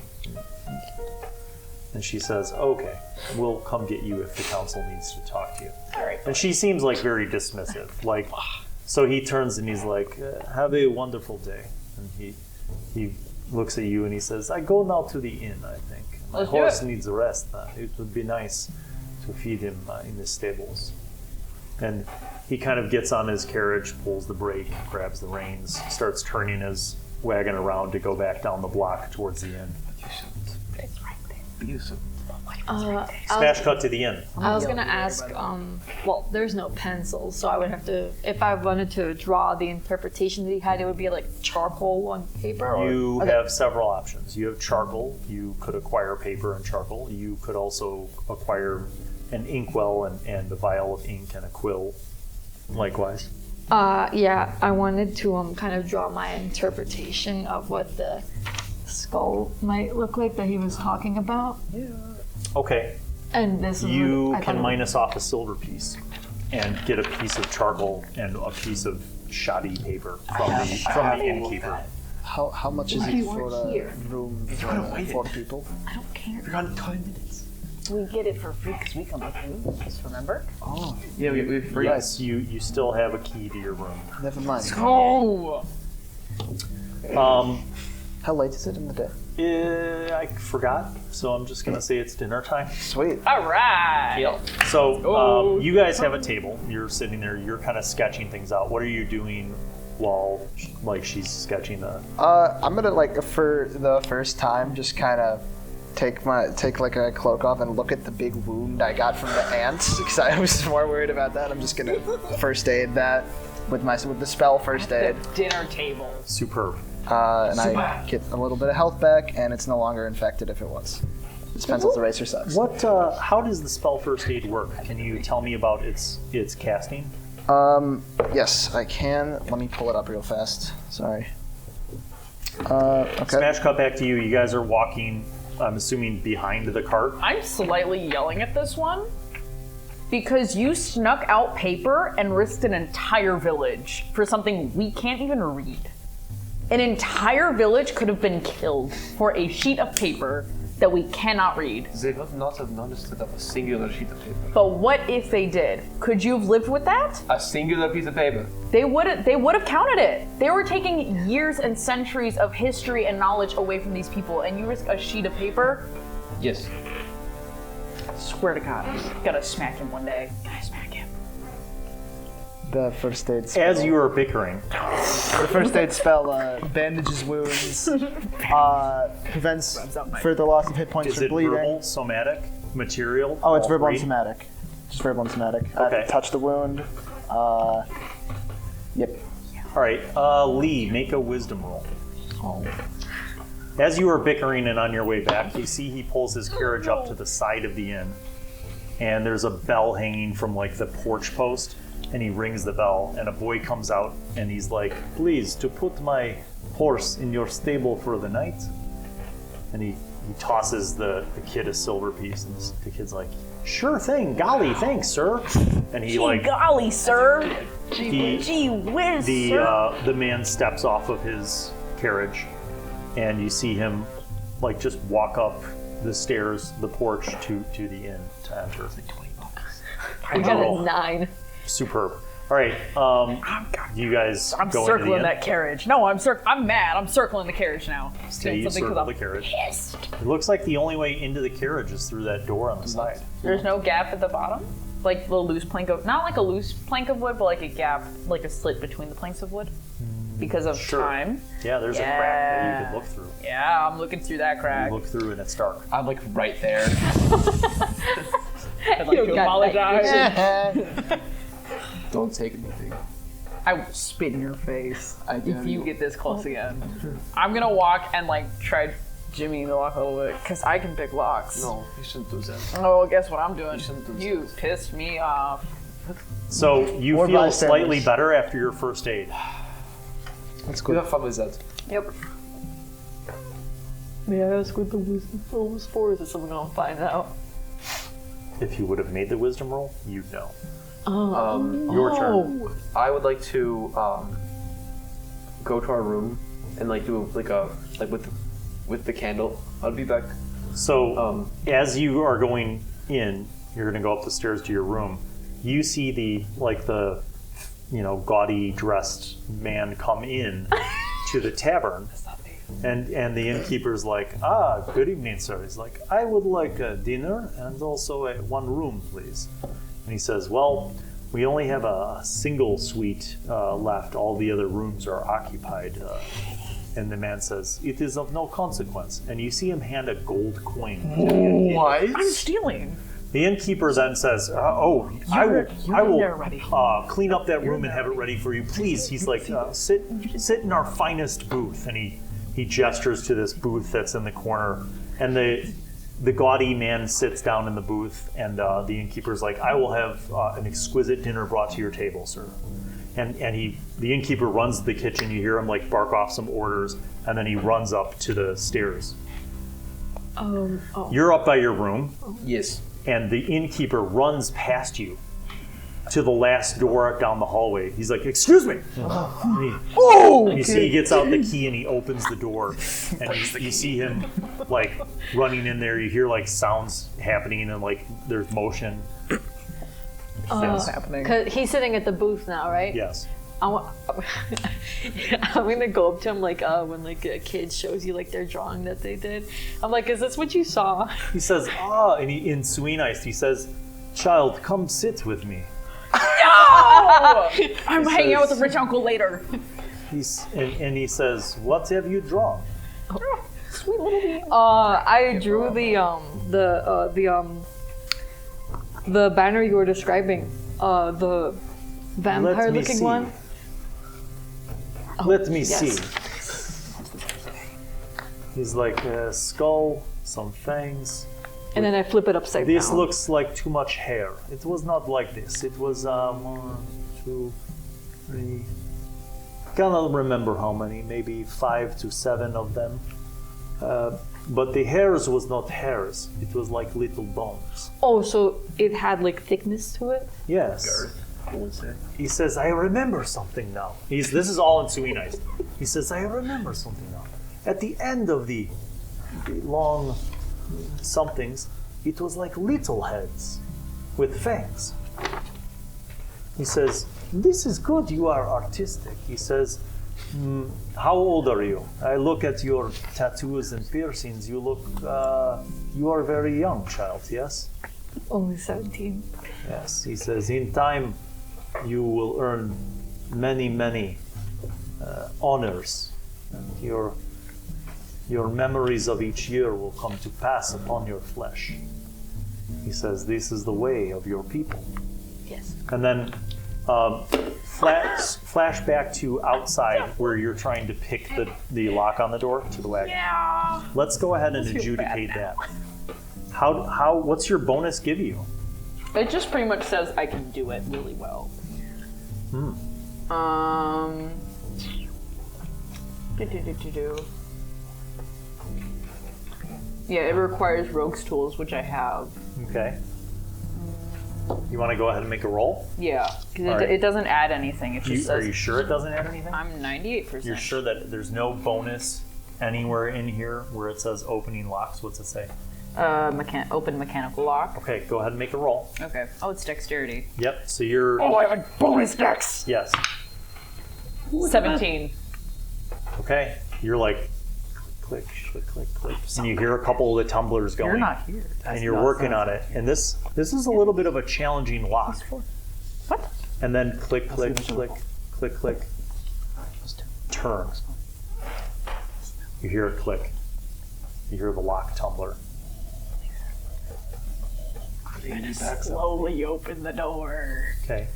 And she says, okay, we'll come get you if the council needs to talk to you. All right. And she seems very dismissive. So he turns and he's like, have a wonderful day. And he looks at you and he says, I go now to the inn, I think. My Let's do horse it. needs a rest. It would be nice to feed him in the stables. And he kind of gets on his carriage, pulls the brake, grabs the reins, starts turning his wagon around to go back down the block towards the inn. It's right there. Smash cut to the inn. I was gonna ask, well, there's no pencils, so I would have to, if I wanted to draw the interpretation that he had, it would be charcoal on paper? Or? You Okay. have several options. You have charcoal. You could acquire paper and charcoal. You could also acquire an inkwell and a vial of ink and a quill, likewise. Yeah, I wanted to kind of draw my interpretation of what the skull might look like that he was talking about. Okay. And this is You what I can thought it minus off a silver piece and get a piece of charcoal and a piece of shoddy paper from the innkeeper. How much is Why it you for weren't a here? room wait. for 4 people? I don't care. We're on 5 minutes. We get it for free because we come with rooms, remember? Oh, Yeah, we free. Yes, you still have a key to your room. never mind. Oh! How late is it in the day? I forgot, so I'm just gonna say it's dinner time. Sweet. All right. So you guys have a table. You're sitting there. You're kind of sketching things out. What are you doing while she's sketching the? I'm gonna for the first time just kind of take like a cloak off and look at the big wound I got from the ants because I was more worried about that. I'm just gonna first aid that with the spell first aid. The dinner table. Superb. And I get a little bit of health back, and it's no longer infected if it was. This pencil's eraser sucks. What? How does the spell first aid work? Can you tell me about its casting? Yes, I can. Let me pull it up real fast. Sorry. Okay. Smash cut back to you. You guys are walking. I'm assuming behind the cart. I'm slightly yelling at this one because you snuck out paper and risked an entire village for something we can't even read. An entire village could have been killed for a sheet of paper that we cannot read. They would not have noticed it of a singular sheet of paper. But what if they did? Could you have lived with that? A singular piece of paper. They would have counted it. They were taking years and centuries of history and knowledge away from these people, and you risk a sheet of paper? Yes. Swear to God, I'm gonna smack him one day. Can I smack him? The first aid spell. As you are bickering, The first aid spell bandages wounds, prevents further loss of hit points is from it bleeding. verbal, somatic, material? Oh, it's all verbal and three? somatic. Just verbal and somatic. Okay. Touch the wound. Yep. All right, Lee, make a wisdom roll. As you are bickering and on your way back, you see he pulls his carriage up to the side of the inn, and there's a bell hanging from the porch post, and he rings the bell, and a boy comes out, and he's like, "Please, to put my horse in your stable for the night." And he tosses the kid a silver piece, and the kid's like, "Sure thing, golly, thanks, sir." And he Golly, sir! he, Gee whiz, sir! the man steps off of his carriage, and you see him just walk up the stairs, the porch to the inn to enter. We got a 9. Superb. All right, you guys I'm go into the circling inn. that carriage. No, I'm mad. I'm circling the carriage now. Yeah, Stealing you something 'cause circle I'm the carriage. pissed. It looks like the only way into the carriage is through that door on the side. There's no gap at the bottom? Like the loose plank of, not like a loose plank of wood, but like a gap, like a slit between the planks of wood? Because of Sure. time? Yeah, there's a crack that you could look through. Yeah, I'm looking through that crack. You look through and it's dark. I'm right there. I'd like to apologize. Don't take anything. I will spit in your face I if dare you you. get this close again. I'm gonna walk and try Jimmy the lock a little bit, because I can pick locks. No, you shouldn't do that. Oh, well, guess what I'm doing? shouldn't do You pissed me off. So you Or feel bystanders. slightly better after your first aid. That's You good. have fun with that. Yep. May I ask what the wisdom roll was for? Is it something I'll find out? If you would have made the wisdom roll, you'd know. Your turn. I would like to go to our room and do with the candle. I'll be back. So as you are going in, you're going to go up the stairs to your room. You see the gaudy dressed man come in to the tavern. And the innkeeper's like, good evening, sir. He's like, I would like a dinner and also one room, please. And he says, well, we only have a single suite left. All the other rooms are occupied. And the man says, it is of no consequence. And you see him hand a gold coin to the innkeeper. What? I'm stealing. The innkeeper then says, I will clean up that room and have it ready for you. Please, he's like, sit in our finest booth. And he gestures to this booth that's in the corner. And the gaudy man sits down in the booth, and the innkeeper's like, I will have an exquisite dinner brought to your table, sir. And the innkeeper runs to the kitchen. You hear him like bark off some orders, and then he runs up to the stairs. You're up by your room, Yes. and the innkeeper runs past you to the last door down the hallway. He's like, "Excuse me!" And you see he gets out the key and he opens the door, and you see him like running in there. You hear like sounds happening and like there's motion. Yes. happening. Cause he's sitting at the booth now, right? Yes. I'm gonna go up to him like when like a kid shows you like their drawing that they did. I'm like, is this what you saw? He says, and in Suenist, he says, "Child, come sit with me." I'm hanging out with the rich uncle later. And he says, "What have you drawn?" Sweet little bean. I drew the banner you were describing. The vampire-looking see. one. Let me yes. see. He's like a skull, some fangs. And then I flip it upside This down. looks like too much hair. It was not like this. It was 1, 2, 3. Cannot remember how many. Maybe 5 to 7 of them. But the hairs was not hairs. It was like little bones. Oh, so it had like thickness to it? Yes. He says, "I remember something now." This is all in Suenist. He says, "I remember something now. At the end of the long somethings, it was like little heads with fangs." He says, "This is good. You are artistic." He says, "How old are you? I look at your tattoos and piercings. You look, you are very young, child, yes?" Only 17. Yes. He says, "In time, you will earn many, many honors. And your memories of each year will come to pass upon your flesh." He says, "This is the way of your people." Yes. And then flash back to outside where you're trying to pick the lock on the door to the wagon. Yeah. Let's go ahead and adjudicate that. What's your bonus give you? It just pretty much says I can do it really well. Yeah, it requires rogue's tools, which I have. Okay. You want to go ahead and make a roll? Yeah, because All right. it doesn't add anything. It just Are says you sure it doesn't add anything? I'm 98%. You're sure that there's no bonus anywhere in here where it says opening locks? What's it say? Open mechanical lock. Okay, go ahead and make a roll. Okay. Oh, it's dexterity. Yep, so you're... Oh, I have a bonus dex! Yes. 17. Okay, you're like, click, click, click, click. And you hear a couple of the tumblers going. You're not here. And you're working on it. And this is a little bit of a challenging lock. What? And then click, click, click, click, click. Turn. You hear it click. You hear the lock tumbler. Slowly open the door. Okay.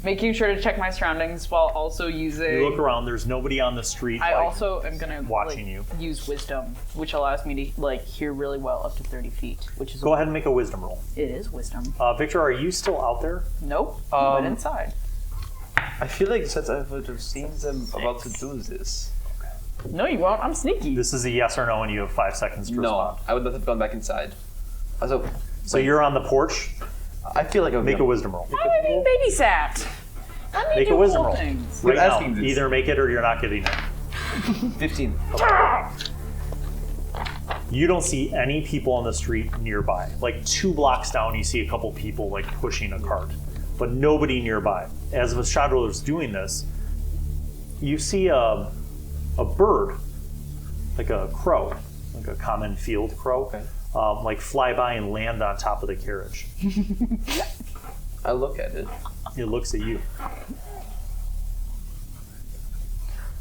Making sure to check my surroundings while also using... You look around, there's nobody on the street. I also am going to watching you. Use wisdom, which allows me to hear really well up to 30 feet, which is... Go ahead and make a wisdom roll. It is wisdom. Victor, are you still out there? Nope, but inside. I feel like since I would have seen them about to do this. No, you won't. I'm sneaky. This is a yes or no, and you have 5 seconds to respond. I would not have gone back inside. So you're on the porch. I feel like I would Make a wisdom roll. I'm being babysat. Let me Make do a wisdom cool roll. things. Right now, asking this. either make it or you're not getting it. 15. You don't see any people on the street nearby. Like 2 blocks down, you see a couple people like pushing a cart, but nobody nearby. As Veshadro is doing this, you see a bird, like a crow, like a common field crow, like fly by and land on top of the carriage. I look at it. It looks at you.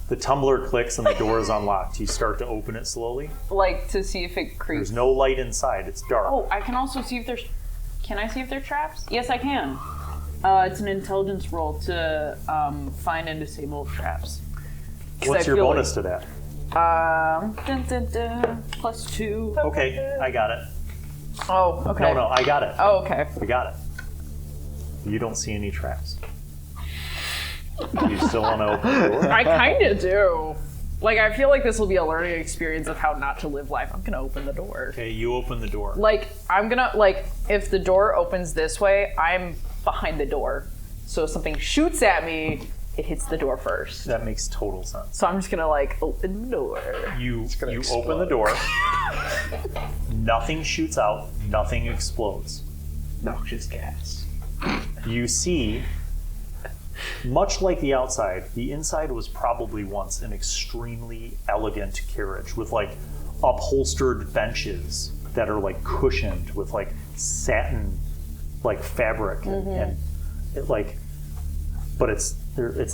The tumbler clicks and the door is unlocked. You start to open it slowly. Like to see if it creeps. There's no light inside. It's dark. Oh, I can also see if there's... Can I see if there are traps? Yes, I can. It's an intelligence roll to find and disable traps. What's your bonus to that? +2. Okay, I got it. Oh, okay. No, I got it. Oh, okay. I got it. You don't see any traps. Do you still want to open the door? I kind of do. Like, I feel like this will be a learning experience of how not to live life. I'm gonna open the door. Okay, you open the door. Like, I'm gonna, like, if the door opens this way, I'm behind the door. So if something shoots at me, it hits the door first. That makes total sense. So I'm just gonna, like, open the door. You open the door. Nothing shoots out. Nothing explodes. Noxious gas. You see, much like the outside, the inside was probably once an extremely elegant carriage with like upholstered benches that are like cushioned with like satin like fabric and it, like, but it's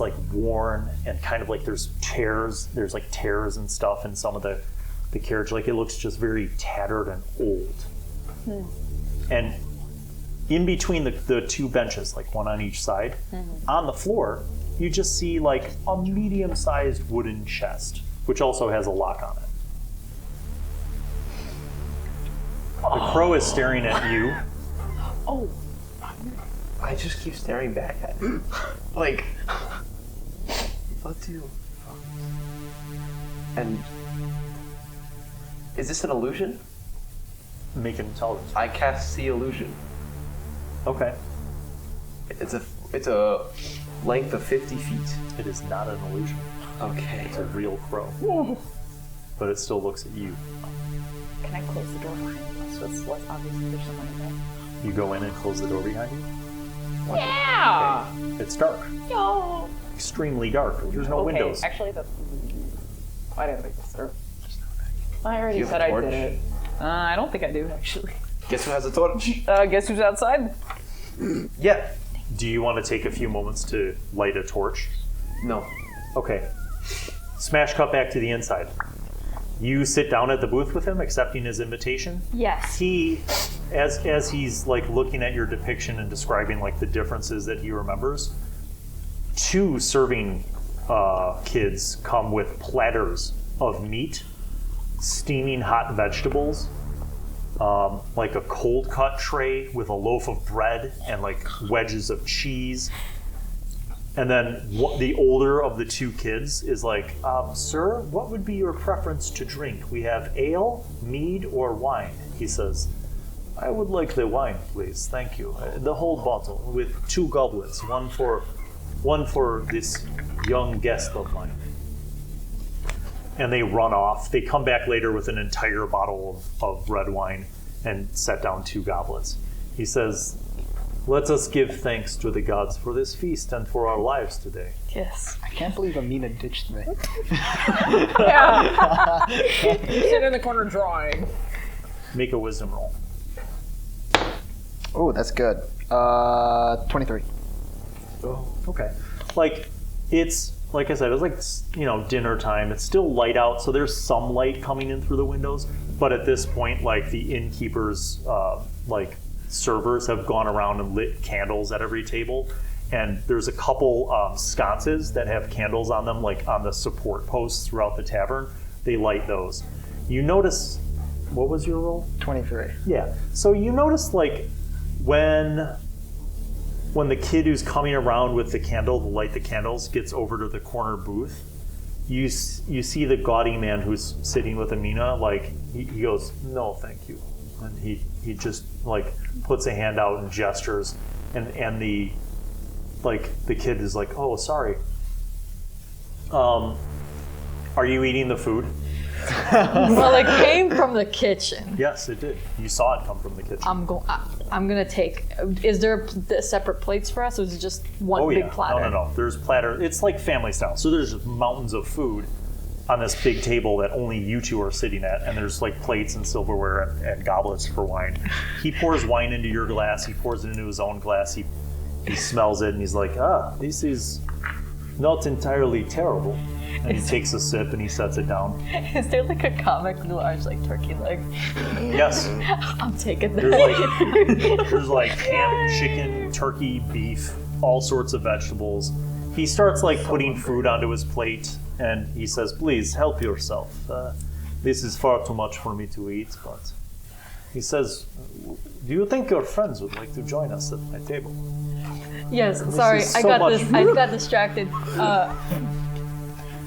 like worn and kind of like there's tears and stuff in some of the carriage. Like it looks just very tattered and old. And in between the two benches, like one on each side, on the floor, you just see like a medium-sized wooden chest, which also has a lock on it. The crow is staring at you. Oh, I just keep staring back at it. Like, what do? And is this an illusion? Make an intelligence. I cast see illusion. Okay. It's a length of 50 feet. It is not an illusion. Okay. It's a real crow. But it still looks at you. can I close the door behind me so it's less obvious that there's someone in there? You go in and close the door behind you? Yeah! Okay. It's dark. No! Extremely dark. There's no Okay, windows. actually, I didn't think this through. I already You have said a I torch? did it. I don't think I do, actually. Guess who has a torch? Guess who's outside? Yeah. Do you want to take a few moments to light a torch? No. Okay. Smash cut back to the inside. You sit down at the booth with him, accepting his invitation. Yes. He, as he's like looking at your depiction and describing like the differences that he remembers, two serving kids come with platters of meat, steaming hot vegetables, like a cold cut tray with a loaf of bread and like wedges of cheese. And then the older of the two kids is like, sir, what would be your preference to drink? We have ale, mead, or wine. He says, I would like the wine, please. Thank you. The whole bottle with 2 goblets, one for this young guest of mine. And they run off. They come back later with an entire bottle of red wine and set down 2 goblets. He says, let us give thanks to the gods for this feast and for our lives today. Yes. I can't believe Amina ditched me. Yeah. You sit in the corner drawing. Make a wisdom roll. Oh, that's good. 23. Okay. Like, it's, like I said, it's like, dinner time. It's still light out, so there's some light coming in through the windows. But at this point, like, the innkeeper's, servers have gone around and lit candles at every table. And there's a couple sconces that have candles on them, like on the support posts throughout the tavern. They light those. You notice, what was your roll? 23. Yeah. So you notice, like, when the kid who's coming around with the candle to light the candles gets over to the corner booth, you see the gaudy man who's sitting with Amina, like, he goes, no, thank you. And he just, like, puts a hand out and gestures, and the kid is like, oh, sorry. Are you eating the food? Well, it came from the kitchen. Yes, it did. You saw it come from the kitchen. I'm gonna take. Is there separate plates for us, or is it just one big platter? No. There's platter. It's like family style. So there's just mountains of food on this big table that only you two are sitting at, and there's like plates and silverware and goblets for wine. He pours wine into your glass. He pours it into his own glass. He smells it and he's like, this is not entirely terrible. And he takes a sip and he sets it down. Is there like a comic large like turkey leg? Yes. I'm taking that. There's like ham, chicken, turkey, beef, all sorts of vegetables. He starts like putting food onto his plate and he says, please help yourself. This is far too much for me to eat, but he says, do you think your friends would like to join us at my table? Yes, sorry, is I so got much this. I got distracted.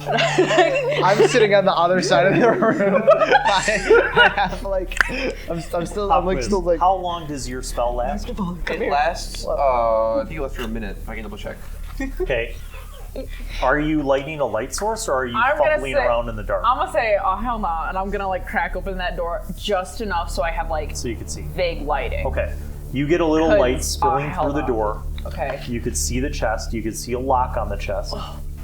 I'm sitting on the other side of the room. I have like, I'm still, I'm like, Quiz. still like. How long does your spell last? It lasts, I think it lasts for a minute. I can double check. Okay. Are you lighting a light source, or are you I'm gonna fumbling say- around in the dark I'm gonna say, oh hell no, and I'm gonna like crack open that door just enough so I have like so you can see? vague lighting. Okay. You get a little Because- light spilling hell through the no. door. Okay. You could see the chest. You could see a lock on the chest.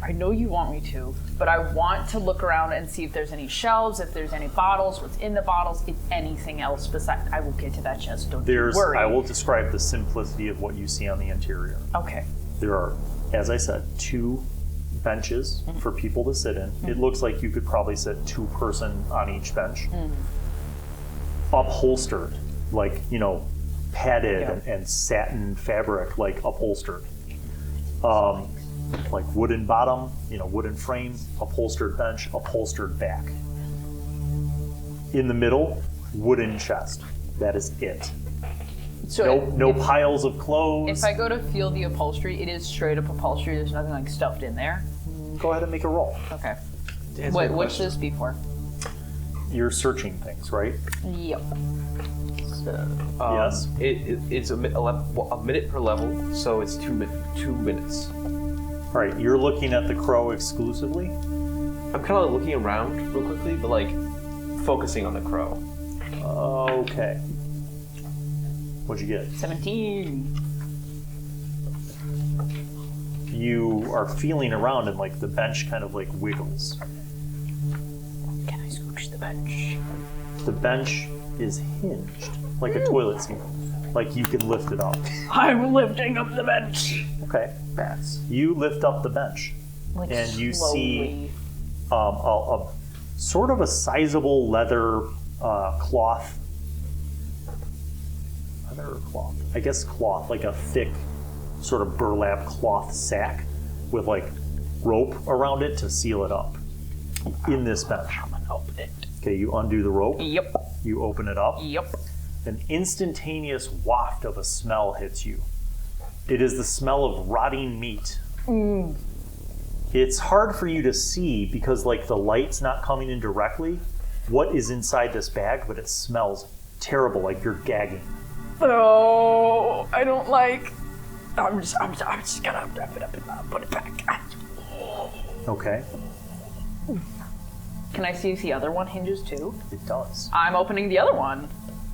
I know you want me to, but I want to look around and see if there's any shelves, if there's any bottles, what's in the bottles, if anything else besides. I will get to that chest. Don't you worry. I will describe the simplicity of what you see on the interior. Okay. There are, as I said, 2 benches Mm-hmm. for people to sit in. It looks like you could probably sit 2 person on each bench. Mm. Upholstered, like, padded Yeah. and satin fabric, like upholstered. Like wooden bottom, wooden frame, upholstered bench, upholstered back. In the middle, wooden chest. That is it. So No piles of clothes. if I go to feel the upholstery, it is straight up upholstery. There's nothing like stuffed in there. Go ahead and make a roll. Okay. To answer Wait, your what's question, this be for? You're searching things, right? Yep. So, Yes. It's a minute per level, so it's 2 minutes. All right, you're looking at the crow exclusively? I'm kind of looking around real quickly, but like focusing on the crow. Okay. What'd you get? 17. You are feeling around and like the bench kind of like wiggles. Can I scooch the bench? The bench is hinged like a toilet seat. Like you can lift it up. I'm lifting up the bench. Okay. Bats. You lift up the bench Like and you slowly. see a sort of a sizable leather cloth. Leather or cloth? I guess cloth, like a thick sort of burlap cloth sack with like rope around it to seal it up in this bench. I'm gonna open it. Okay, you undo the rope, Yep. you open it up. Yep. An instantaneous waft of a smell hits you. It is the smell of rotting meat. It's hard for you to see because like the light's not coming in directly what is inside this bag, but it smells terrible, like you're gagging. Oh, I don't like. I'm just gonna wrap it up and put it back. Okay, Can I see if the other one hinges too? it does. I'm opening the other one.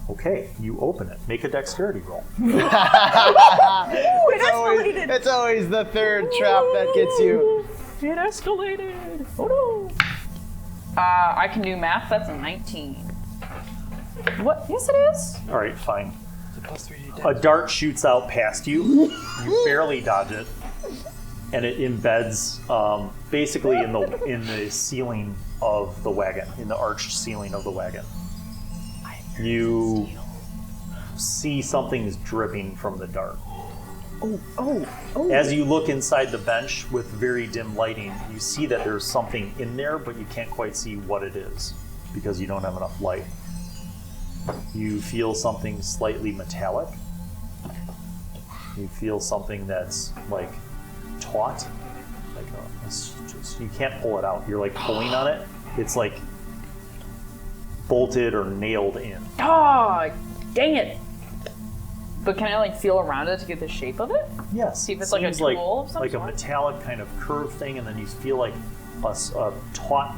Okay, you open it. Make a dexterity roll. It's always the third trap that gets you. It escalated. Oh no. I can do math. That's a 19. What? Yes, it is. All right, fine. Plus 3d A dart shoots out past you. You barely dodge it, and it embeds basically in the ceiling of the wagon, in the arched ceiling of the wagon. You see something's dripping from the dart. Oh. As you look inside the bench with very dim lighting, you see that there's something in there, but you can't quite see what it is because you don't have enough light. You feel something slightly metallic. You feel something that's like taut. You can't pull it out. You're like pulling on it. It's like bolted or nailed in. Oh, dang it. But can I like feel around it to get the shape of it? Yes. See if it's it like a seems tool of some like a sort? metallic kind of curved thing, and then you feel like a taut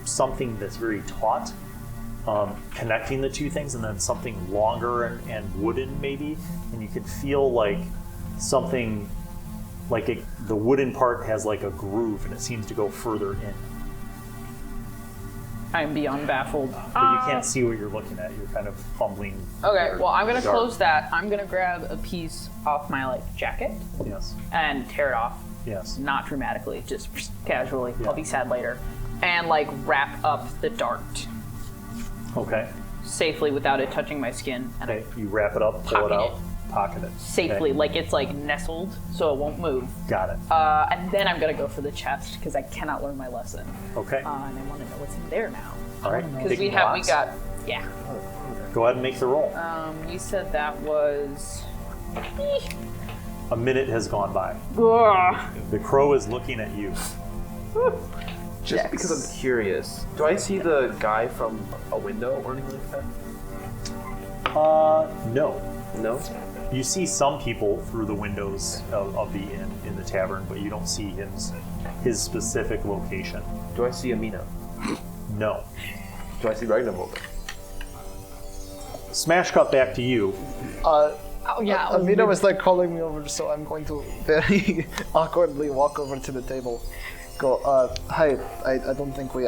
something that's very taut, connecting the two things, and then something longer and wooden maybe, and you can feel like something like the wooden part has like a groove, and it seems to go further in. I'm beyond baffled. But you can't see what you're looking at. You're kind of fumbling. Okay, well, I'm gonna Dark. close that. I'm gonna grab a piece off my like jacket Yes. and tear it off. Yes. Not dramatically, just casually. Yeah. I'll be sad later. And like wrap up the dart Okay. safely without it touching my skin. And Okay. You wrap it up, pull it Pocket out, pocket it. safely, Okay. like it's like nestled so it won't move. Got it. And then I'm gonna go for the chest because I cannot learn my lesson. Okay. And I want to know what's in there now. All right. Because Big we blocks. got, yeah. Go ahead and make the roll. You said that was A minute has gone by. Ugh. The crow is looking at you. Just because I'm curious, do I see the guy from a window or anything like that? No. No? You see some people through the windows of the inn in the tavern, but you don't see his specific location. Do I see Amina? No. Do I see Ragnavaldr? Smash cut back to you. Oh yeah. Amina was like calling me over, so I'm going to very awkwardly walk over to the table. Go, hi, I don't think we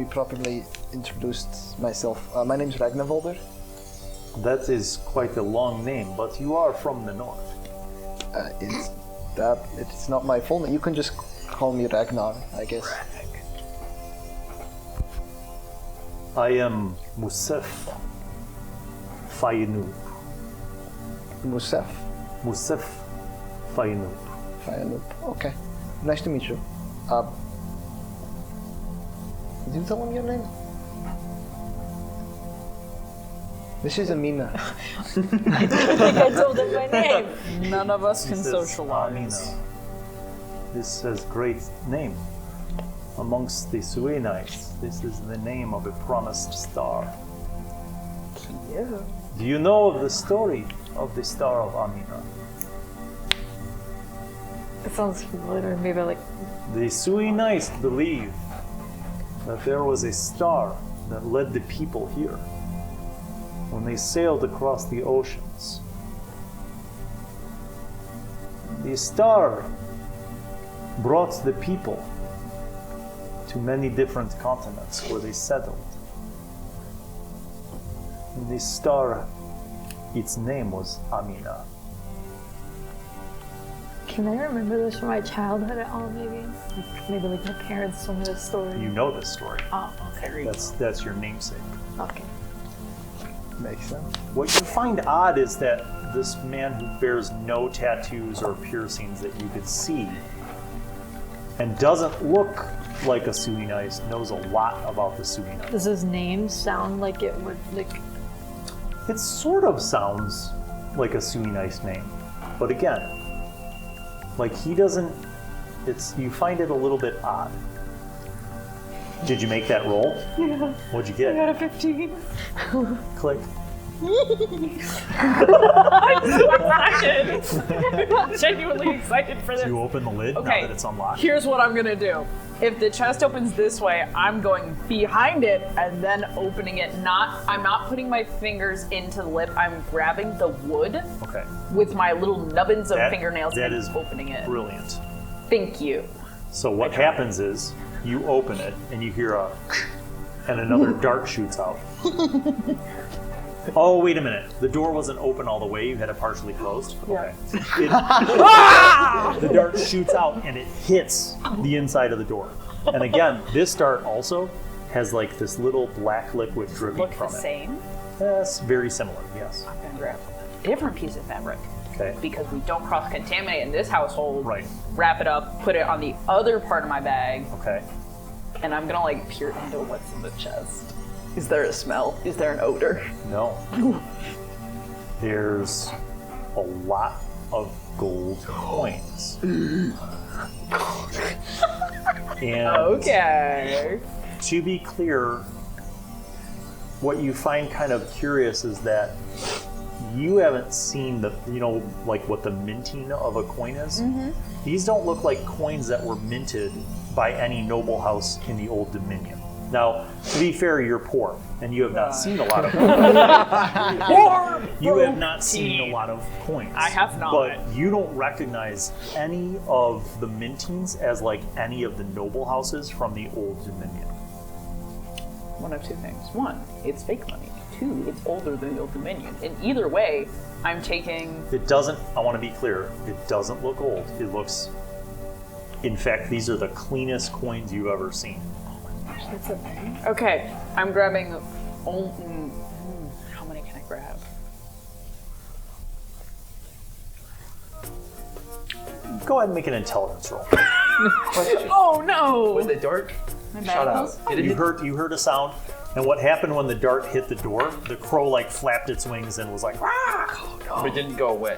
properly introduced myself. My name's Ragnavaldr. That is quite a long name, but you are from the north. It's not my full name. You can just call me Ragnar, I guess. I am Musef Fayenu. Musef. Musef Fayenu. Okay. Nice to meet you. Did you tell him your name? This is Amina. I think I told him my name. None of us can This is socialize. Amina. This has great name. Amongst the Suenists, this is the name of a promised star. Yeah. Do you know of the story of the Star of Amina? It sounds familiar. Maybe like The Suenists believe that there was a star that led the people here when they sailed across the oceans. The star brought the people to many different continents where they settled. And this star, its name was Amina. Can I remember this from my childhood at all? Maybe like my parents told me this story. You know this story. Oh, okay. That's your namesake. Okay. Makes sense. What you find odd is that this man who bears no tattoos or piercings that you could see and doesn't look like a Suenist knows a lot about the Suenist. Does his name sound like it would like? It sort of sounds like a Suenist name, but again, like he doesn't. You find it a little bit odd. Did you make that roll? Yeah. What'd you get? I got a 15. Click. I'm so excited. I'm genuinely excited for this. Do you open the lid now Okay, that it's unlocked? here's what I'm gonna do. If the chest opens this way, I'm going behind it and then opening it. I'm not putting my fingers into the lip. I'm grabbing the wood Okay. with my little nubbins of fingernails that and is opening it. Brilliant. Thank you. So what happens is you open it and you hear a and another dart shoots out. Oh, wait a minute. The door wasn't open all the way. You had it partially closed. Okay. The dart shoots out and it hits the inside of the door. And again, this dart also has like this little black liquid dripping Look from the it. same. Yes, very similar, yes. I'm gonna grab a different piece of fabric Okay. because we don't cross-contaminate in this household. Right. Wrap it up, put it on the other part of my bag, Okay. and I'm gonna like peer into what's in the chest. Is there a smell? Is there an odor? No. There's a lot of gold coins. And Okay. to be clear, what you find kind of curious is that you haven't seen like what the minting of a coin is. Mm-hmm. These don't look like coins that were minted by any noble house in the Old Dominion. Now, to be fair, you're poor, and you have not seen a lot of You have not seen a lot of coins. I have not. But you don't recognize any of the mintings as like any of the noble houses from the Old Dominion. One of two things. One, it's fake money. Two, it's older than the Old Dominion. In either way, I'm taking... It doesn't, I want to be clear, it doesn't look old. It looks, in fact, these are the cleanest coins you've ever seen. That's a thing. Okay, I'm grabbing... how many can I grab? Go ahead and make an intelligence roll. Oh no! When the dart shot out, You heard a sound, and what happened when the dart hit the door? The crow like flapped its wings and was like, "Rah!" but it didn't go away.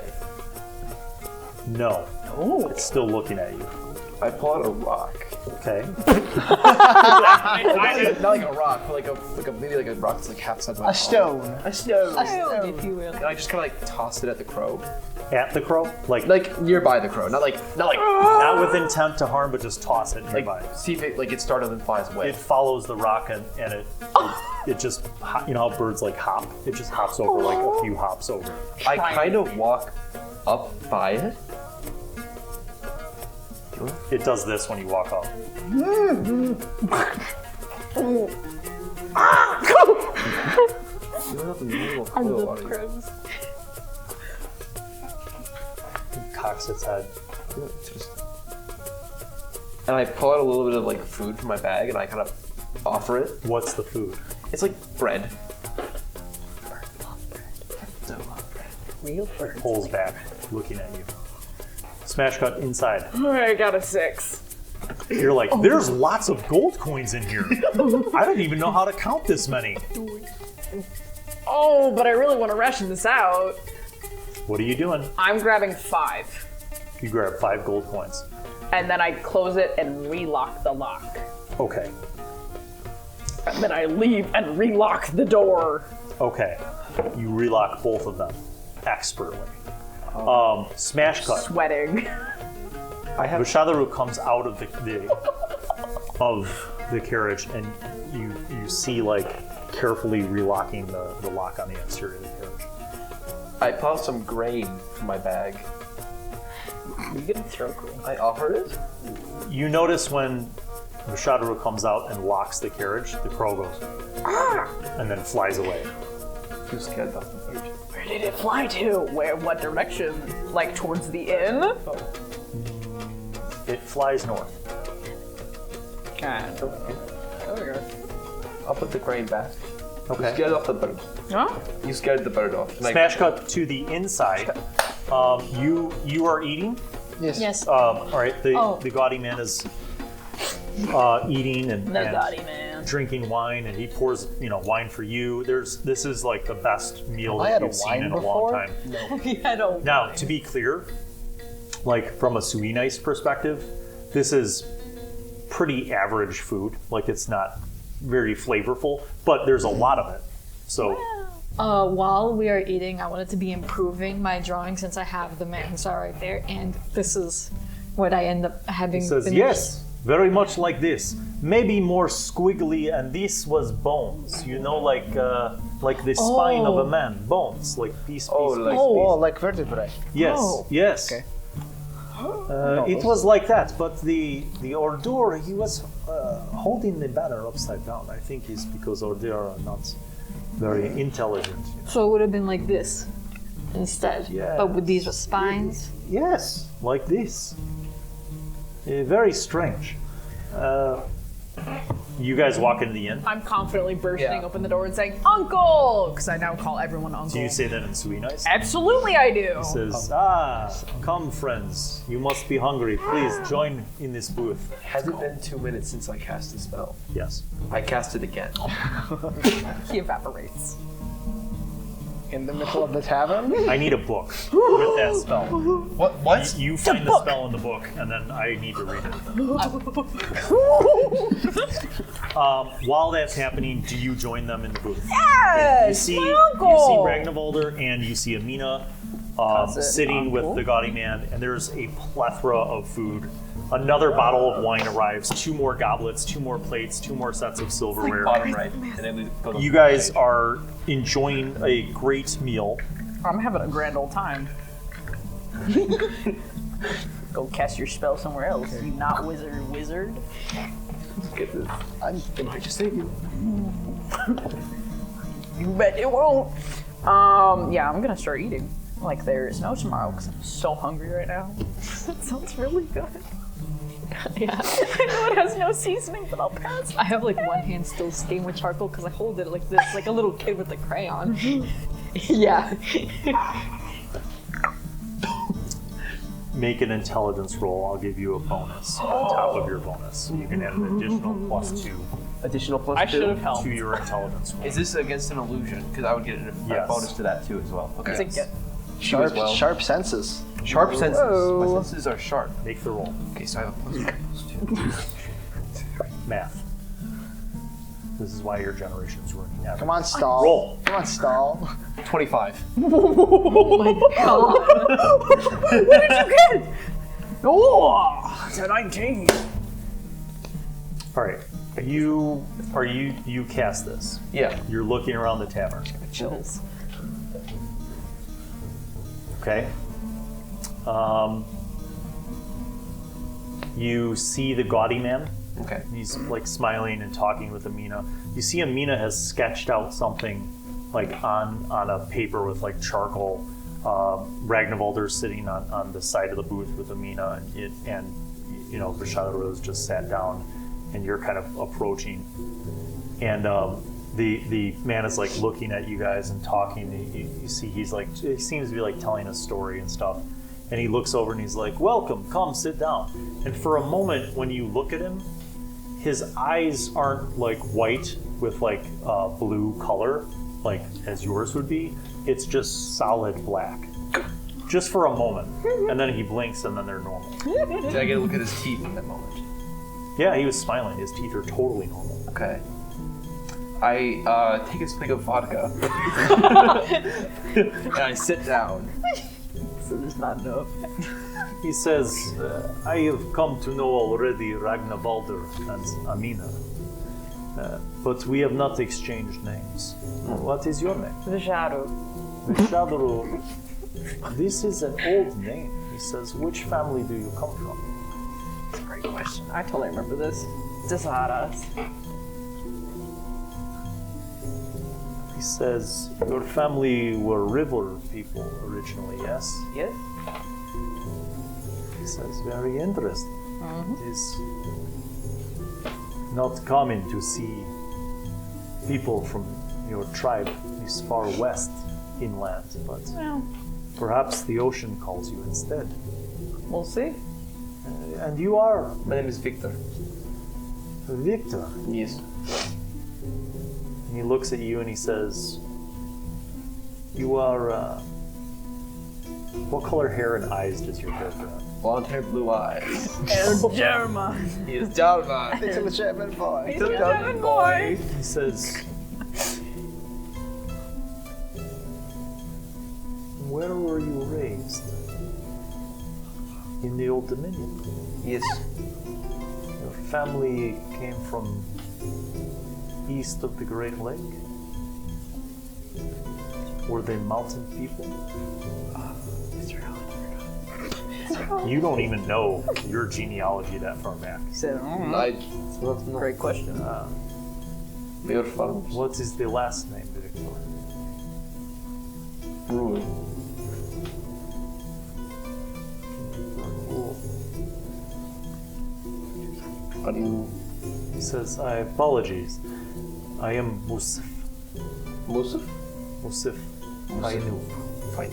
No. Oh. It's still looking at you. I pull out a rock. Okay. Not like a rock, but maybe like a rock that's like half size my A stone. A stone. If you will. And I just kind of like toss it at the crow. At the crow? Like Nearby the crow. Not like not with intent to harm, but just toss it nearby. see if it gets startled and flies away. It follows the rock and it just, you know how birds like hop? It just hops over like a few hops over. I kind of walk up by it. It does this when you walk up. I love crows. It cocks its head. And I pull out a little bit of like food from my bag and I kind of offer it. What's the food? It's like bread. Real bird. Pulls back, looking at you. Smash cut inside. I got a 6. You're like, there's lots of gold coins in here. I don't even know how to count this many. Oh, but I really want to ration this out. What are you doing? I'm grabbing 5. You grab 5 gold coins. And then I close it and relock the lock. Okay. And then I leave and relock the door. Okay. You relock both of them expertly. Smash cut. Sweating. Veshadro comes out of the carriage, and you see like carefully relocking the lock on the exterior of the carriage. I pull out some grain from my bag. You get to throw grain. I offer it. You notice when Veshadro comes out and locks the carriage, the crow goes, and then flies away. Too scared off the bird. Where did it fly to? What direction? Like towards the inn? It flies north. I'll put the grain back. Okay. You scared off the bird. Huh? You scared the bird off. Smash cut to the inside. You are eating. Yes. Yes. All right. The gaudy man is eating and gaudy man. drinking wine, and he pours wine for you. This is like the best meal Have I that had a you've seen wine in a long before? time. I don't. Now, to be clear, like from a Suenist perspective, this is pretty average food. Like it's not very flavorful, but there's a lot of it. So While we are eating, I wanted to be improving my drawing since I have the Mansa right there, and this is what I end up having. he says, finished. yes, very much like this. Maybe more squiggly, and this was bones. Like the spine of a man. Bones, like piece. Like vertebrae. Yes, Oh. yes. Okay. It was like that, but the Ordur, he was holding the banner upside down. I think it's because Ordur are not very intelligent. So it would have been like this instead. Yeah. But with these spines. Yes, like this. Very strange. You guys walk into the inn. I'm confidently bursting open the door and saying, Uncle! Because I now call everyone Uncle. Do you say that in Suenist? Absolutely I do. Says, come friends, you must be hungry. Please join in this booth. Has it been 2 minutes since I cast the spell? Yes. I cast it again. He evaporates. In the middle of the tavern? I need a book with that spell. What? You find the spell in the book, and then I need to read it. While that's happening, do you join them in the booth? Yes! You see Uncle! Ragnavaldr and you see Amina sitting with the gaudy man, and there's a plethora of food. Another bottle of wine arrives, 2 more goblets, 2 more plates, 2 more sets of silverware. Bottom right. And then we go to You the guys page. are enjoying a great meal. I'm having a grand old time. Go cast your spell somewhere else, you not wizard. Get this. Am I just saying? You bet it won't. Yeah, I'm gonna start eating like there is no tomorrow because I'm so hungry right now. That sounds really good. Yeah. I know it has no seasoning, but I'll pass. I have like one hand still stained with charcoal because I hold it like this, like a little kid with a crayon. Yeah. Make an intelligence roll. I'll give you a bonus on top of your bonus. So you can add an additional +2 Additional +2? I should have helped. to your intelligence roll. Is this against an illusion? Because I would get a Yes. bonus to that too as well. Okay. It's like, You as well. Sharp senses. Sharp senses. My senses are sharp. Make the roll. Okay, so I have a +2. Math. This is why your generation's ruining everything. Come on, stall. Roll. Come on, stall. 25. Oh my god. What did you get? Oh, it's a 19. All right. You cast this. Yeah. You're looking around the tavern. Chills. Okay. You see the gaudy man. Okay. He's like smiling and talking with Amina. You see Amina has sketched out something like on a paper with like charcoal. Ragnavaldr sitting on the side of the booth with Amina, and you know Veshadro has just sat down, and you're kind of approaching, and the man is like looking at you guys and talking. You see he seems to be like telling a story and stuff, and he looks over and he's like, "Welcome, come sit down." And for a moment, when you look at him, his eyes aren't like white with like blue color, like as yours would be. It's just solid black. Just for a moment. And then he blinks and then they're normal. Did I get a look at his teeth in that moment? Yeah, he was smiling. His teeth are totally normal. Okay. I take a swig of vodka. And I sit down. So there's not enough. He says, I have come to know already Ragnavaldr and Amina. But we have not exchanged names. What is your name? Veshadro. Veshadro. This is an old name. He says, which family do you come from? That's a great question. I totally remember this. Di-Sarra. He says, your family were river people originally, yes? Yes. He says, very interesting. It is not common to see people from your tribe this far west inland, but Well, perhaps the ocean calls you instead. we'll see. And you are My name is Viktor. Viktor. Yes. And he looks at you and he says, you are, what color hair and eyes does your character have? Blonde hair, blue eyes. German. He is German. It's a German boy. He's a German boy. He says, where were you raised? In the Old Dominion. Yes. Your family came from east of the Great Lake? Were they mountain people? You don't even know your genealogy that far back. Said, great question. We are farmers. What is the last name, Viktor? Ruhl. Cool. Are you He says, I apologies. I am Musif. Musif? Musif. I knew. Fine.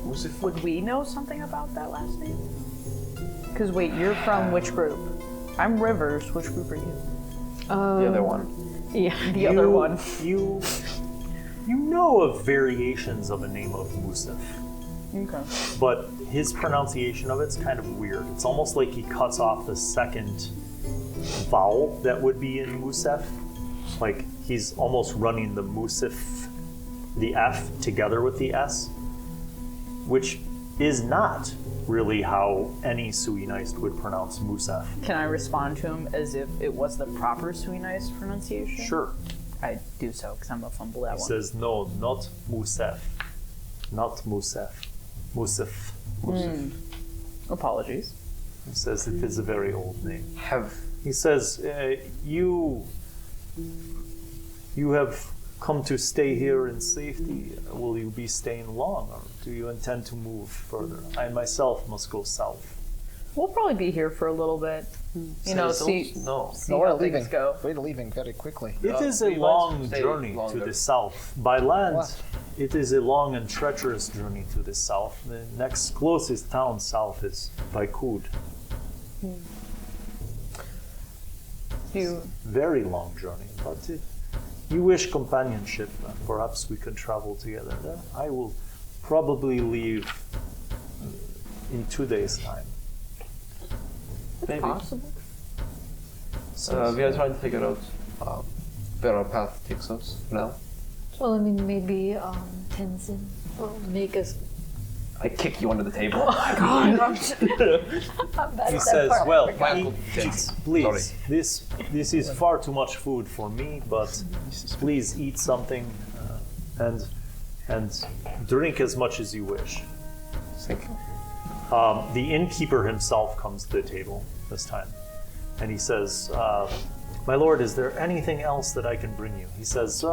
Musif. Would we know something about that last name? Because wait, you're from which group? I'm Rivers. Which group are you? The other one. Yeah. The other one. You know of variations of a name of Musif, Okay. but his pronunciation of it's kind of weird. It's almost like he cuts off the second vowel that would be in Musef. Like he's almost running the Musif, the F together with the S, which is not really how any Suenist would pronounce Musef. Can I respond to him as if it was the proper Suenist pronunciation? Sure. I do so because I'm a fumble that He one. says, no, not Musef. Not Musef. Musif. Musif. Apologies. He says it is a very old name. Have He says, you have come to stay here in safety. Will you be staying long, or do you intend to move further? I myself must go south. We'll probably be here for a little bit. You know, see no. see No, we're how leaving. things go. We're leaving very quickly. It is a we might long stay journey to longer. the south. By land, What? it is a long and treacherous journey to the south. The next closest town south is Vaikud. You Very long journey, but if you wish companionship, perhaps we could travel together. Then I will probably leave in 2 days' time. Maybe. Possible. We are trying to figure out where our path takes us now. Well, I mean, maybe Tenzen will make us. I kick you under the table. He says, well, Michael, please, this is far too much food for me, but please eat something and drink as much as you wish. Thank you. The innkeeper himself comes to the table this time, and he says, my lord, is there anything else that I can bring you? He says,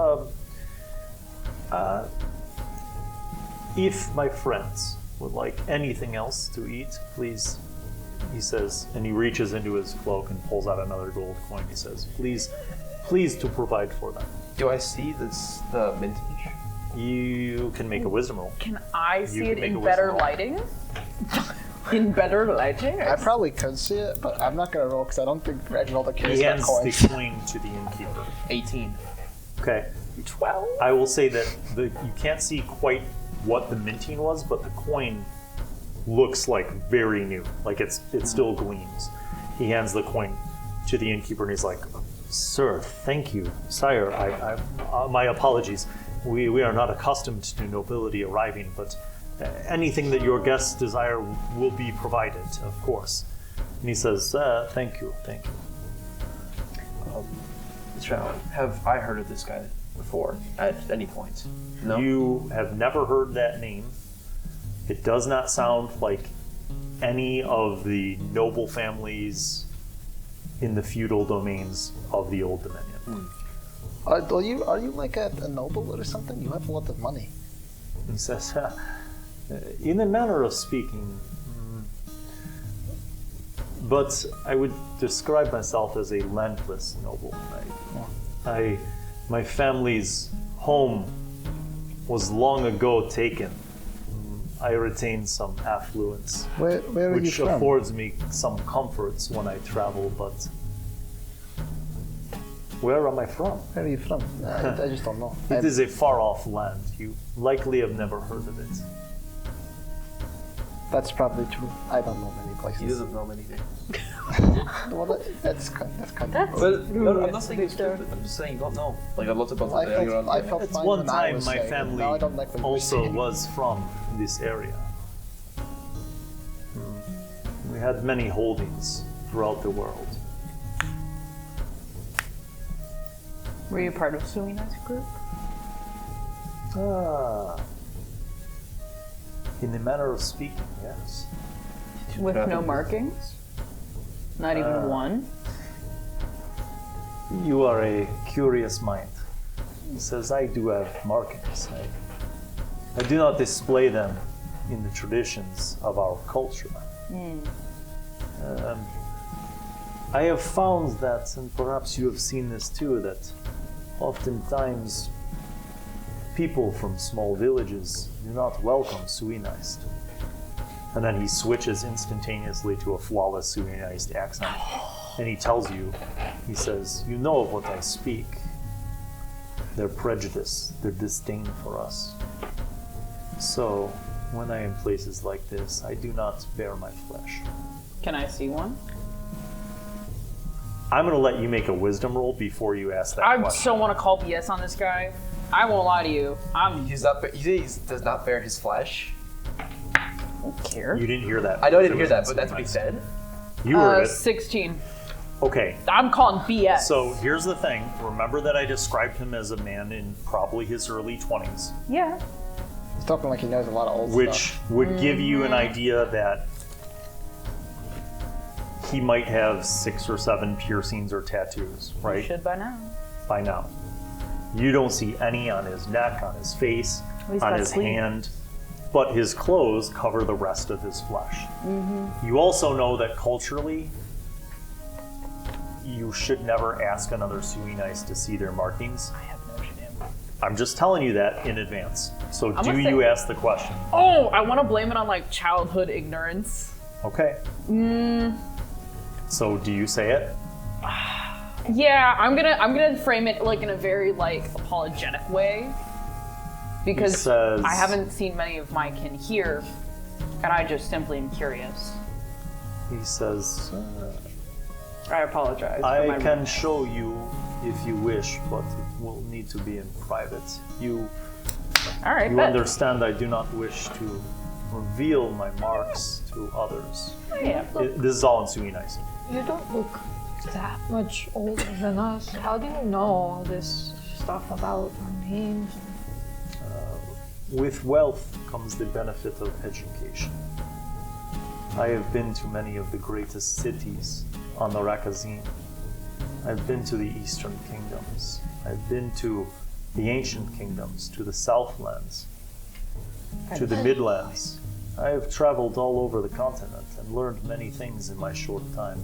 if my friends would like anything else to eat, please, he says, and he reaches into his cloak and pulls out another gold coin. He says, please to provide for them. Do I see this the vintage? You can make a wisdom roll. Can I see can it make a in wisdom better roll. lighting? In better lighting? I probably could see it, but I'm not gonna roll because I don't think Reginald cares He about hands coins. the coin to the innkeeper. 18. Okay. 12? I will say that you can't see quite what the minting was, but the coin looks like very new. Like it still gleams. He hands the coin to the innkeeper and he's like, "Sir, thank you, sire. My apologies. We are not accustomed to nobility arriving, but anything that your guests desire will be provided, of course." And he says, "Thank you." Have I heard of this guy before at any point? No. You have never heard that name. It does not sound like any of the noble families in the feudal domains of the Old Dominion. Are you like a noble or something? You have a lot of money. He says, in a manner of speaking, but I would describe myself as a landless noble. My family's home was long ago taken. I retain some affluence, Where are you which from? affords me some comforts when I travel, but where am I from? Where are you from? I just don't know. It is a far-off land. You likely have never heard of it. That's probably true. I don't know many He places. doesn't know many things. Well, that's kind of. Well, no, I'm not saying it's stupid. I'm just saying you don't know. Like a lot about I the area felt, around I here. felt At fine one when I time, was my saying it. family Now I don't like when you also say it. was from this area. We had many holdings throughout the world. Were you part of Suenist group? In the manner of speaking, yes. With travel no with- markings? Not even one? You are a curious mind. He says, I do have markings. I do not display them in the traditions of our culture. I have found that, and perhaps you have seen this too, that oftentimes people from small villages do not welcome Suenist. And then he switches instantaneously to a flawless Suenist accent. And he tells you, he says, you know of what I speak. Their prejudice, their disdain for us. So, when I am in places like this, I do not bare my flesh. Can I see one? I'm going to let you make a wisdom roll before you ask that I question. so want to call BS on this guy. I won't lie to you. He does not bear his flesh. I don't care. You didn't hear that. I know I It didn't hear was that, in but that's what he Suenist. said. You heard it. 16. Okay. I'm calling BS. So here's the thing. Remember that I described him as a man in probably his early 20s, yeah. He's talking like he knows a lot of old which stuff. would give you an idea that he might have 6 or 7 piercings or tattoos, right? Should by now. By now. You don't see any on his neck, on his face, He's on got his sleeve. hand, but his clothes cover the rest of his flesh. You also know that culturally, you should never ask another Suenist to see their markings. I have no shame. I'm just telling you that in advance. So I'm do gonna you say- ask the question? Oh, I want to blame it on like childhood ignorance. Okay. So do you say it? Yeah, I'm gonna frame it like in a very like apologetic way because says- I haven't seen many of my kin here, And I just simply am curious. He says, I apologize. for I my can rudeness. show you if you wish, but it will need to be in private. You All right, You bet. understand I do not wish to reveal my marks to others. Yeah. This is all in Suenist. You don't look that much older than us. How do you know all this stuff about our names? With wealth comes the benefit of education. I have been to many of the greatest cities on the Arakazein. I've been to the Eastern Kingdoms. I've been to the Ancient Kingdoms, to the Southlands, to the Midlands. I have traveled all over the continent and learned many things in my short time.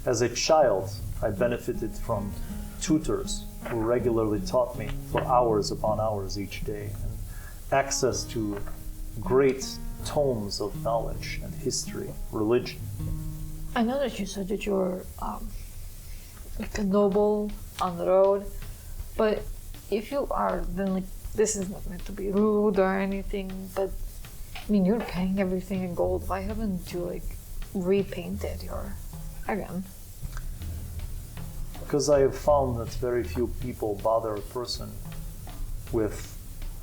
As a child, I benefited from tutors who regularly taught me for hours upon hours each day, and access to great tomes of knowledge and history, religion. I know that you said that you're like a noble on the road, but if you are, then like this is not meant to be rude or anything. But I mean, you're paying everything in gold. Why haven't you like repainted your wagon? Because I have found that very few people bother a person with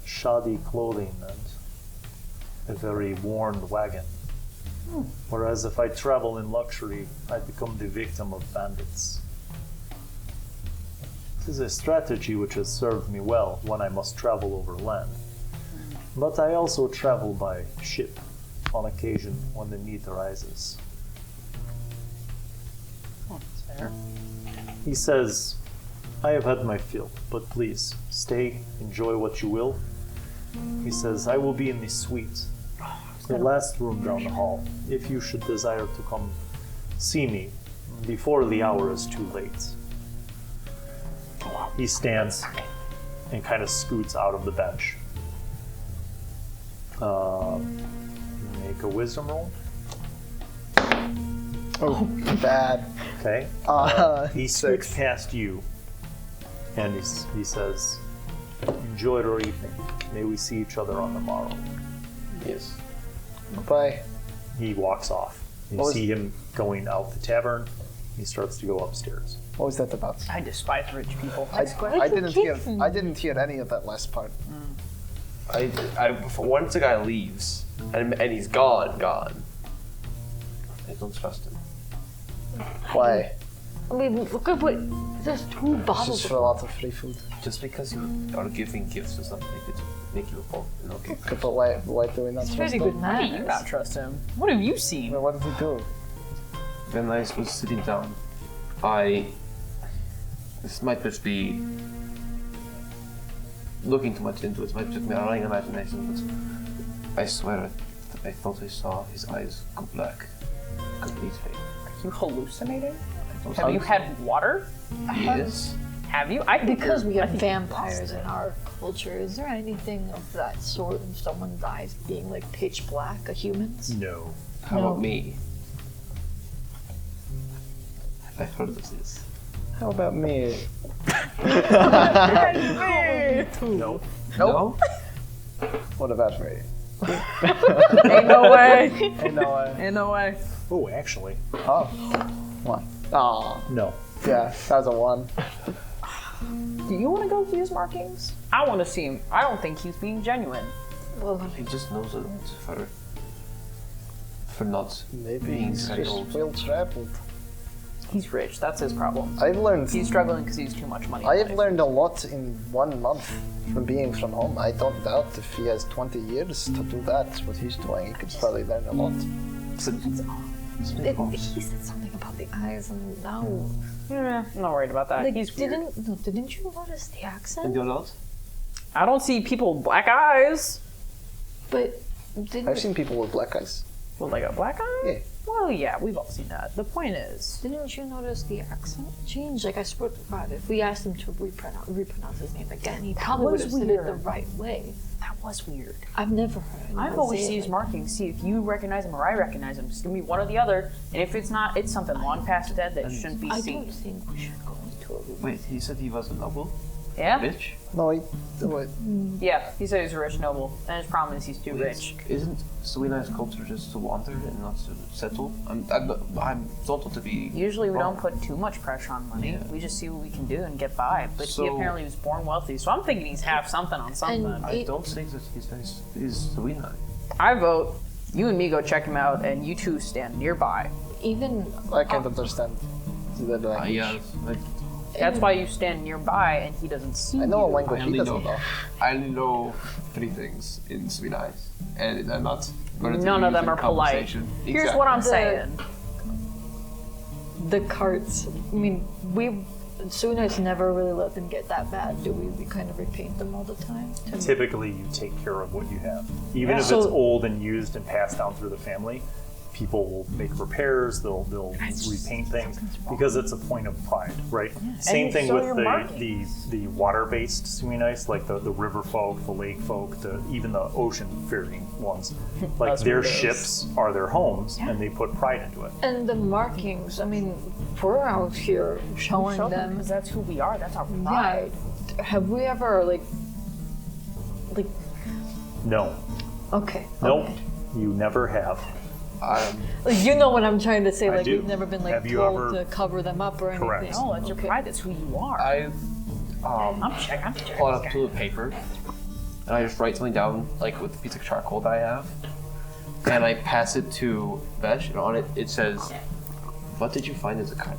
shoddy clothing and a very worn wagon. Whereas if I travel in luxury, I become the victim of bandits. This is a strategy which has served me well when I must travel over land. But I also travel by ship on occasion when the need arises. He says, I have had my fill, but please, stay, enjoy what you will. He says, I will be in the suite, the last room down the hall, if you should desire to come see me before the hour is too late. He stands and kind of scoots out of the bench. Make a wisdom roll. Oh, bad. Okay. He scoots Six. past you, and he says, enjoy your evening. May we see each other on the morrow. Yes. Bye. He walks off. You What was- see him going out the tavern. He starts to go upstairs. What was that about? I despise rich people. I you didn't hear. keep- I didn't hear any of that last part. Once the guy leaves and he's gone, I don't trust him. Why? I mean, look at what. There's 2 bottles. Just for a lot of free food. Just because you are giving gifts does not make you a fault. Okay. Okay, but why do we not It's trust very him? good How do you not manners. trust him? What have you seen? Well, what did he do? When I was sitting down, this might just be looking too much into it, might just be a running imagination, but I swear I thought I saw his eyes go black completely. Are you hallucinating? I Have you had water? Yes. Have you? I think Because you're- we I have think you're vampires lost in our culture, is there anything of that sort if someone dies being like pitch black, a human's? No. How No. about me? Have I heard of this? How about me? No. No? What about me? Ain't no way. Hey, no, Ain't no way. Oh, actually, oh, one. Oh, no. yeah, that was a 1. Do you want to go through his markings? I want to see him. I don't think he's being genuine. Well, He just knows a lot for not Maybe being he's very just old. well traveled. He's rich. That's his problem. I've learned. He's struggling because he's too much money. in I have life. learned a lot in 1 month from being from home. I don't doubt if he has 20 years to do that, what he's doing, he could probably learn a lot. he said something about the eyes, and now I'm not worried about that. like, He's weird. didn't you notice the accent? And you're not? I don't see people with black eyes. But didn't I've seen people with black eyes. Well, like a black eye? Yeah. Well, yeah, we've all seen that. The point is, Didn't you notice the accent change? Like, I swear to God, if we asked him to repronounce his name again, he probably would was have said it weird. the right way. that was weird. I've never heard anyone I've always say seen it his like markings, see if you recognize him or I recognize him. Just give me one or the other. And if it's not, it's something long past dead that shouldn't be I seen. don't think we should go into it. Wait, he said he was a noble? Yeah? Rich? No, wait. Yeah, he said he's a rich noble, and his problem is he's too rich. Isn't Suenist's culture just to wander and not to settle? I'm thought to be. Usually we wrong. don't put too much pressure on money. Yeah. We just see what we can do and get by. But he So- apparently was born wealthy, so I'm thinking he's half something on something. And I don't think that he's Suenist. I vote you and me go check him out, and you two stand nearby. even I can't understand the language. Yeah, That's why you stand nearby, and he doesn't see I know a you. language he doesn't know. I only know 3 things in Suenist, and I'm not going to None of use them in are polite. conversation. Here's what I'm saying. the carts. I mean, we Suenist never really let them get that bad, do we? We kind of repaint them all the time. Typically, you take care of what you have. Even if So- it's old and used and passed down through the family, people will make repairs, they'll repaint things, because it's a point of pride, right? Same you thing show with your the water-based Suenist, like the river folk, the lake folk, even the ocean-faring ones. Like That's their what it is. ships are their homes, and they put pride into it. And the markings. I mean, we're out here showing them. because that's who we are. That's our Right. pride. Have we ever like? No, Okay. nope, okay. you never have. Like, you know what I'm trying to say? I Like do. we've never been like Have you told ever- to cover them up or anything. Correct. No, that's your pride. That's who you are. I I'm checking. pull out a piece of paper, and I just write something down, like with a piece of charcoal that I have, and I pass it to Vesh, and on it it says, "What did you find as a cut?"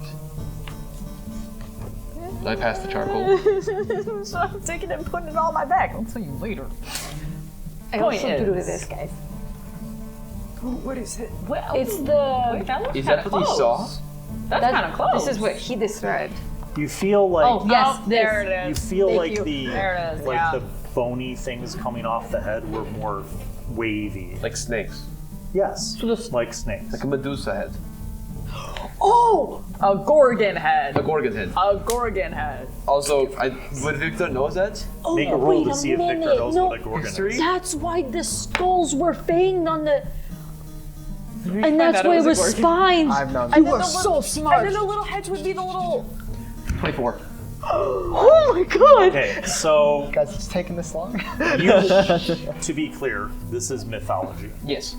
And I pass the charcoal. So I'm taking it and putting it all on my back. I'll tell you later. I Point also do is- this, guys. What is it? Well, It's the. Wait, that looks Is that kinda what he close. saw? That's kind of close. This is what he described. You feel like Oh yes, there this. it you is. feel Thank like you. the There it is, like yeah. the bony things coming off the head were more wavy. like snakes, Yes, this- like snakes. like a Medusa head, Oh, a Gorgon head. a Gorgon head. A Gorgon head. Also, would Viktor knows that? Oh, Make a roll wait to see if Viktor minute. knows No, what a gorgon history? is. that's why the skulls were fanged on the. And And that's why it was spines. I've known You that. were so smart. And then the little heads would be the little. 24. Oh my god. Okay, so Guys, it's taking this long? to be clear, this is mythology. Yes.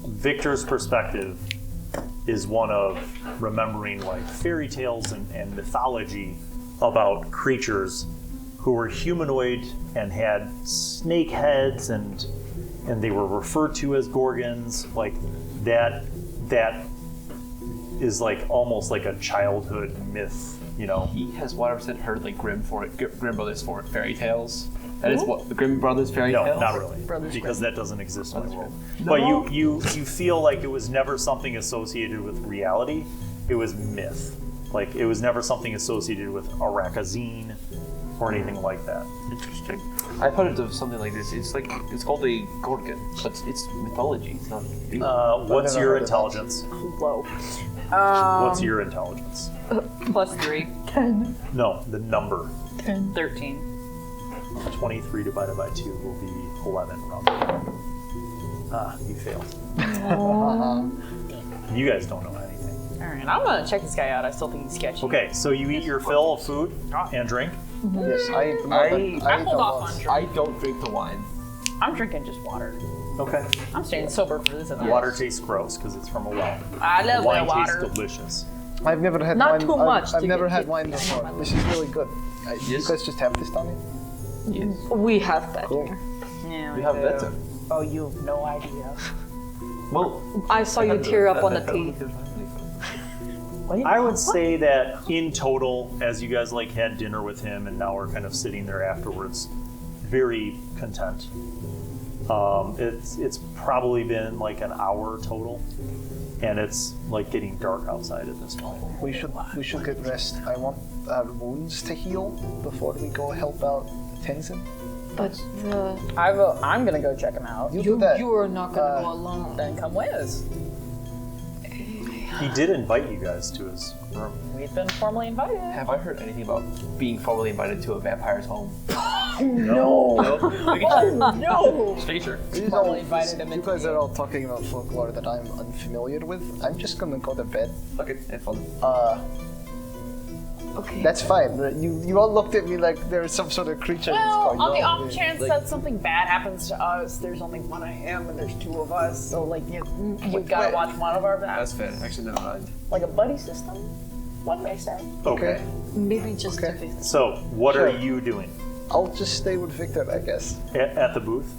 Victor's perspective is one of remembering like fairy tales and mythology about creatures who were humanoid and had snake heads and they were referred to as gorgons. Like that is like almost like a childhood myth, you know. He has 100% heard like Grimm Brothers for fairy tales. That is what the Grimm Brothers fairy No, tales. not really, because that doesn't exist in the world. But you feel like it was never something associated with reality. It was myth. Like it was never something associated with Arakazein or anything like that. Interesting. I've heard of something like this. It's called a gorgon, but it's mythology. It's not. What's never your heard of that. intelligence? Low. What's your intelligence? +3. No, the number. 13. 23 divided by 2 will be 11 rounded. Ah, you failed. You guys don't know anything. All right, I'm gonna check this guy out. I still think he's sketchy. Okay, so you eat your fill of food and drink. Yes, I I hold off on I drink. don't drink the wine. I'm drinking just water. Okay. I'm staying sober for this event. Water tastes gross because it's from a well. I love Wine that tastes water. delicious. I've never had Not wine. too much I've to never get had it. wine before. This is really good. You guys just have this down here? Yes. We have that Cool. here. Yeah, We have do. better. Oh, you have no idea. Well, I saw you tear up on the tea. I would say that in total, as you guys like had dinner with him and now we're kind of sitting there afterwards, very content. It's probably been like an hour total, and it's like getting dark outside at this point. We should get rest. I want our wounds to heal before we go help out Tenzen. But I'm gonna go check him out. You do you that. are not gonna go alone. Then come with us. He did invite you guys to his room. We've been formally invited. have I heard anything about being formally invited to a vampire's home? No. No! Stranger. Formally invited him You into guys are all talking about folklore that I'm unfamiliar with. I'm just gonna go to bed. Okay, have fun. Okay. That's fine. You all looked at me like there was some sort of creature that's Well, going on the on. off chance that something bad happens to us, there's only one I am and there's two of us, so like you gotta watch one of our backs. That's fair. Actually, never mind. Like a buddy system, one may say. Okay. Maybe just Okay. to visit. So, what are Sure. you doing? I'll just stay with Viktor, I guess. At the booth?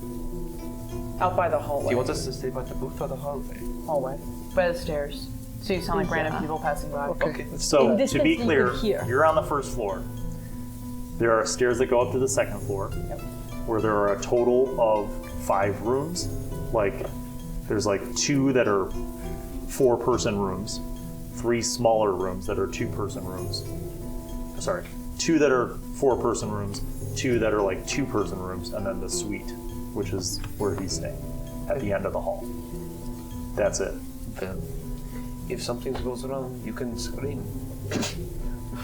Out by the hallway. Do you want us to stay by the booth or the hallway? Hallway. By the stairs. So you sound like random people passing by. Okay. So, In to distance, be you clear, can hear. you're on the first floor. There are stairs that go up to the second floor, where there are a total of 5 rooms. Like, there's like 2 that are 4-person rooms, 3 smaller rooms that are 2-person rooms. Sorry, 2 that are 4-person rooms, 2 that are like 2-person rooms, and then the suite, which is where he's staying, at the end of the hall. That's it. If something goes wrong, you can scream.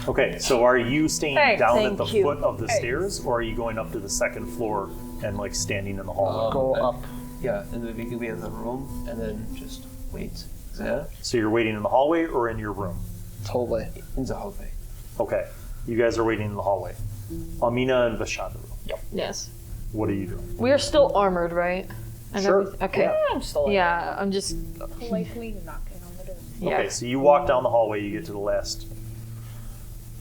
Okay, so are you staying Hey, down at thank the you. foot of the stairs, or are you going up to the second floor and like standing in the hallway? Go up. Yeah, and then we can be in the room and then just wait. Yeah? So you're waiting in the hallway or in your room? Hallway. In the hallway. Okay, you guys are waiting in the hallway. Amina and Veshadro, Yes. what are you doing? We are still armored, right? And Sure. Okay. I'm still Yeah, I'm just. politely knocking on the door. Yeah. Okay, so you walk down the hallway, you get to the last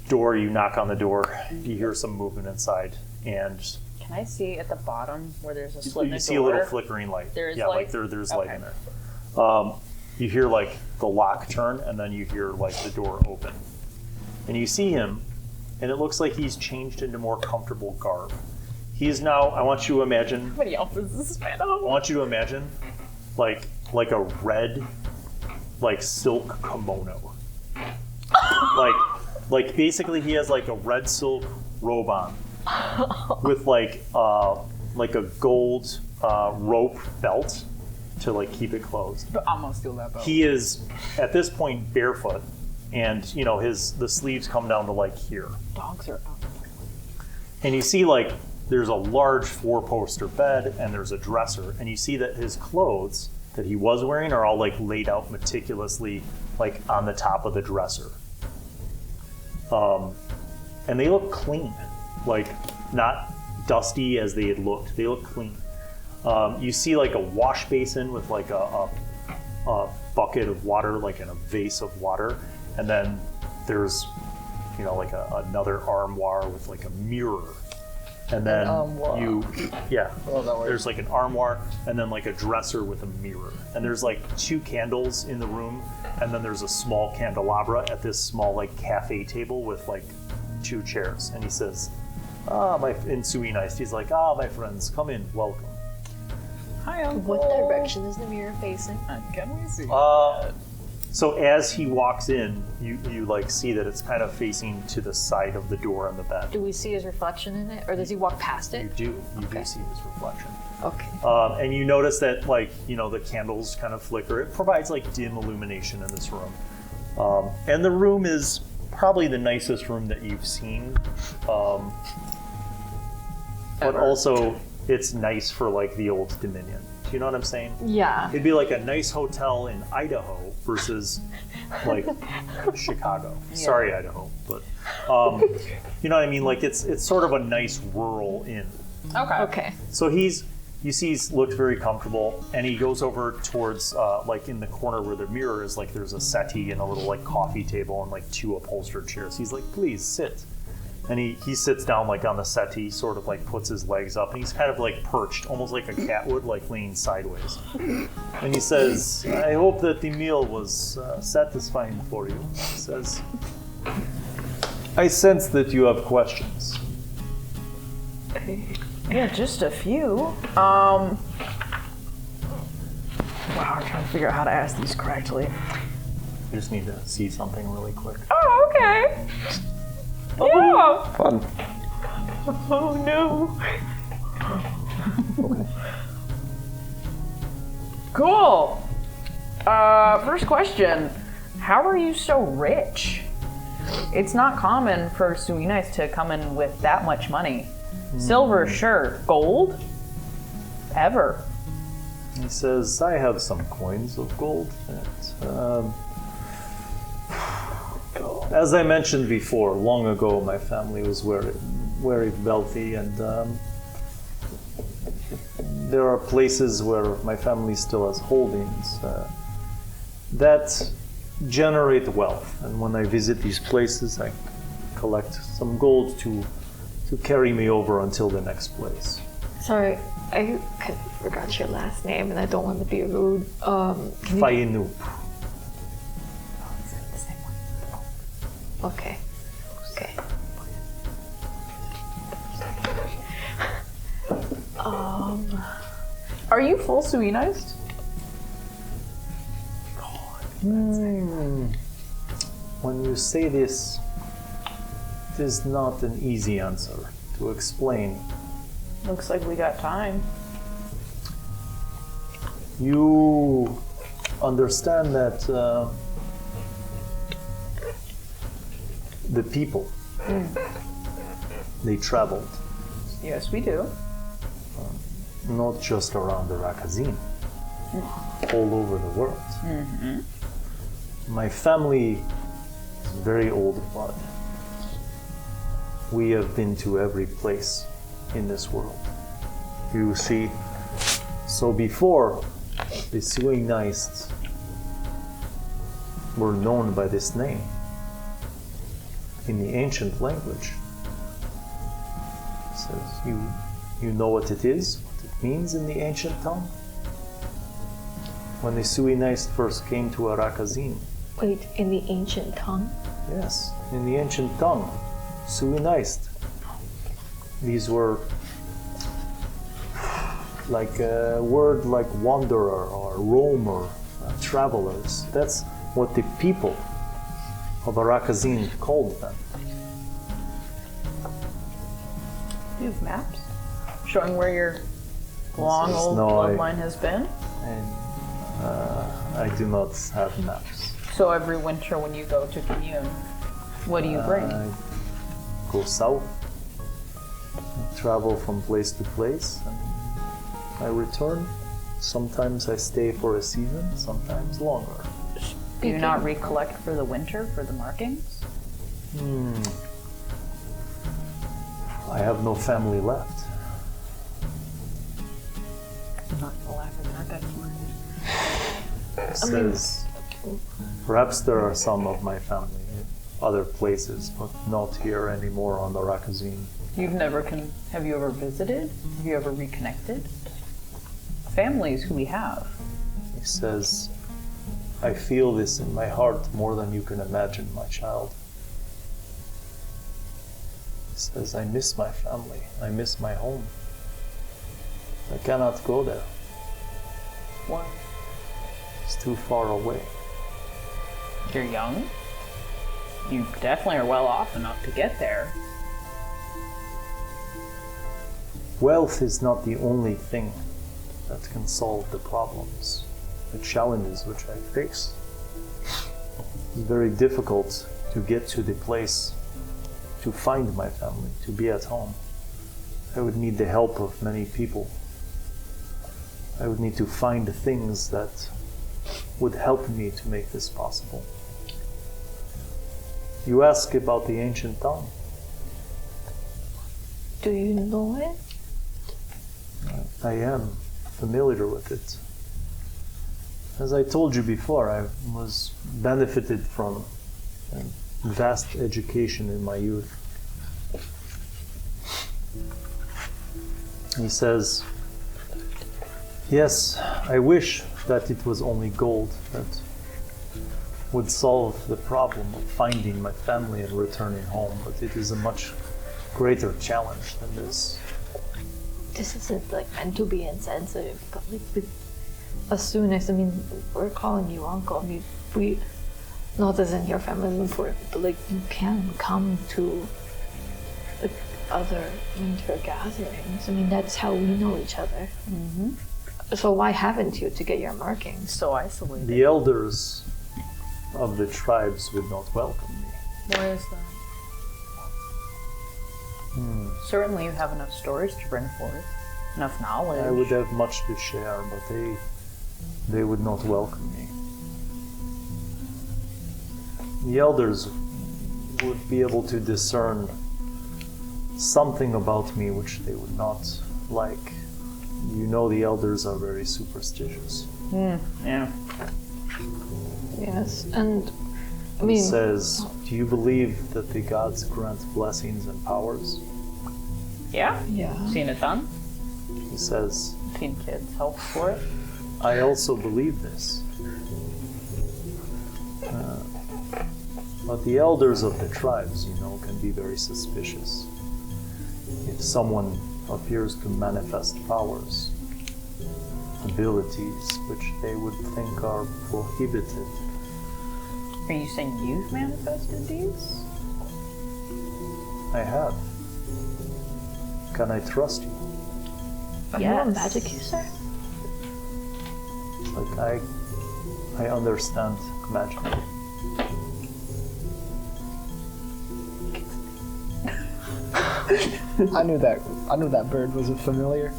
door, you knock on the door, you hear some movement inside, and Can I see at the bottom where there's a slit in you the see door? a little flickering light. There is yeah, light? like there's light Okay. in there. You hear like the lock turn, and then you hear like the door open. And you see him, and it looks like he's changed into more comfortable garb. He is now, I want you to imagine, How many elf is this man? I want you to imagine like a red like silk kimono. like basically he has like a red silk robe on with like a gold rope belt to like keep it closed. But I'm gonna steal that boat. He is at this point barefoot, and you know the sleeves come down to like here. Dogs are out. And you see like there's a large 4-poster bed and there's a dresser, and you see that his clothes that he was wearing are all like laid out meticulously like on the top of the dresser. And they look clean, like not dusty as they had looked. They look clean. You see like a wash basin with like a bucket of water, like in a vase of water, and then there's like another armoire with like a mirror. And then armoire. there's like an armoire and then like a dresser with a mirror. And there's like 2 candles in the room, and then there's a small candelabra at this small like cafe table with like 2 chairs. And he says, in Suenist, he's like, my friends, come in, welcome. Hi, Uncle. What direction is the mirror facing? Can we see? So as he walks in, you like see that it's kind of facing to the side of the door on the bed. Do we see his reflection in it, or does he walk past You it? do Okay. see his reflection. Okay. And you notice that the candles kind of flicker. It provides like dim illumination in this room. And the room is probably the nicest room that you've seen. But also it's nice for like the old Dominion. Do you know what I'm saying? Yeah. It'd be like a nice hotel in Idaho versus like Chicago. Sorry, Idaho, but you know what I mean? Like it's sort of a nice rural inn. Okay. Okay. So he's looked very comfortable, and he goes over towards like in the corner where the mirror is, like there's a settee and a little like coffee table and like 2 upholstered chairs. He's like, please sit. And he sits down like on the settee, sort of like puts his legs up, and he's kind of like perched, almost like a cat would, like leaning sideways. And he says, I hope that the meal was satisfying for you. He says, I sense that you have questions. Yeah, just a few. Wow, I'm trying to figure out how to ask these correctly. You just need to see something really quick. Oh, okay. Yeah. Fun. Oh no. Cool. First question. How are you so rich? It's not common for Suenist to come in with that much money. Silver, sure. Gold? Ever. He says, I have some coins of gold that, Well, as I mentioned before, long ago my family was very wealthy, and there are places where my family still has holdings that generate wealth. And when I visit these places, I collect some gold to carry me over until the next place. Sorry, I forgot your last name, and I don't want to be rude. Fainu. Okay. Okay. Are you full Suenist? When you say this, it is not an easy answer to explain. Looks like we got time. You understand that the people, they traveled, Yes, we do. not just around Arakazein, all over the world. My family is very old blood. We have been to every place in this world. You see, so before the Suenists were known by this name in the ancient language. It says, you know what it is, what it means in the ancient tongue? When the Suenists first came to Arakazein, Wait, in the ancient tongue? yes, in the ancient tongue, Suenist. These were like a word like wanderer or roamer, travelers. That's what the people of Arakazein called them. Do you have maps showing where your long This is- old no, bloodline has been? And I do not have maps. So every winter when you go to commune, what do you bring? I go south, travel from place to place, and I return. Sometimes I stay for a season, sometimes longer. Do you not recollect for the winter, for the markings? I have no family left. I'm not gonna laugh at that. It says, perhaps there are some of my family in other places, but not here anymore on the Arakazein. You've never have you ever visited? Have you ever reconnected? Families who we have. He says, I feel this in my heart more than you can imagine, my child. He says, I miss my family. I miss my home. I cannot go there. Why? It's too far away. You're young. You definitely are well off enough to get there. Wealth is not the only thing that can solve the problems, the challenges which I face. It's very difficult to get to the place, to find my family, to be at home. I would need the help of many people. I would need to find things that would help me to make this possible. You ask about the ancient tongue. Do you know it? I am familiar with it. As I told you before, I was benefited from a vast education in my youth. He says, yes, I wish that it was only gold that would solve the problem of finding my family and returning home, but it is a much greater challenge than this. This isn't like meant to be insensitive, but like as soon as, I mean, we're calling you uncle. I mean, we, not as in your family before, but like you can come to like other winter gatherings. I mean, that's how we know each other. Mm-hmm. So why haven't you to get your markings? So isolated. The elders of the tribes would not welcome me. Why is that? Certainly you have enough stories to bring forth, enough knowledge. I would have much to share, but they would not welcome me. The elders would be able to discern something about me which they would not like. You know the elders are very superstitious. Yeah. Yes, and I He mean, says, do you believe that the gods grant blessings and powers? Yeah? yeah. Seen it done? He says, Seen kids help for it? I also believe this. But the elders of the tribes, can be very suspicious. If someone appears to manifest powers, abilities which they would think are prohibited, Are you saying you've manifested these? I have. Can I trust you? Are you a magic user? Like I understand magic. I knew that bird was a familiar.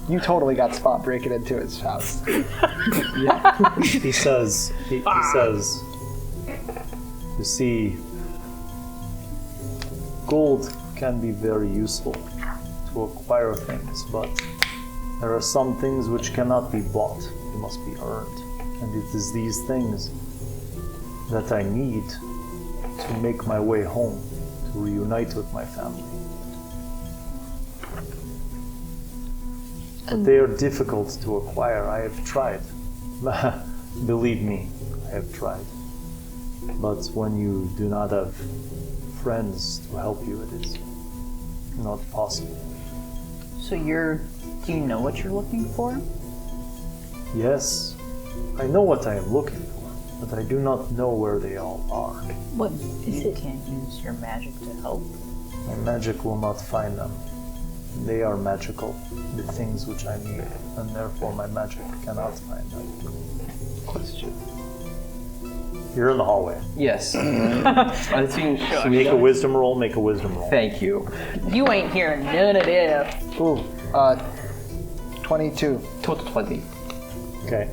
You totally got spot breaking into his house. He says, you see, gold can be very useful to acquire things, but there are some things which cannot be bought. They must be earned. And it is these things that I need to make my way home, to reunite with my family. But they are difficult to acquire. I have tried. Believe me, I have tried. But when you do not have friends to help you, it is not possible. So do you know what you're looking for? Yes, I know what I am looking for, but I do not know where they all are. What is You it? can't use your magic to help. My magic will not find them. They are magical, the things which I need, and therefore my magic cannot find them. Question. You're in the hallway. Yes. I think. Make a wisdom roll, make a wisdom roll. Thank you. You ain't hearing none of this. Ooh, 22. Total 20. Okay.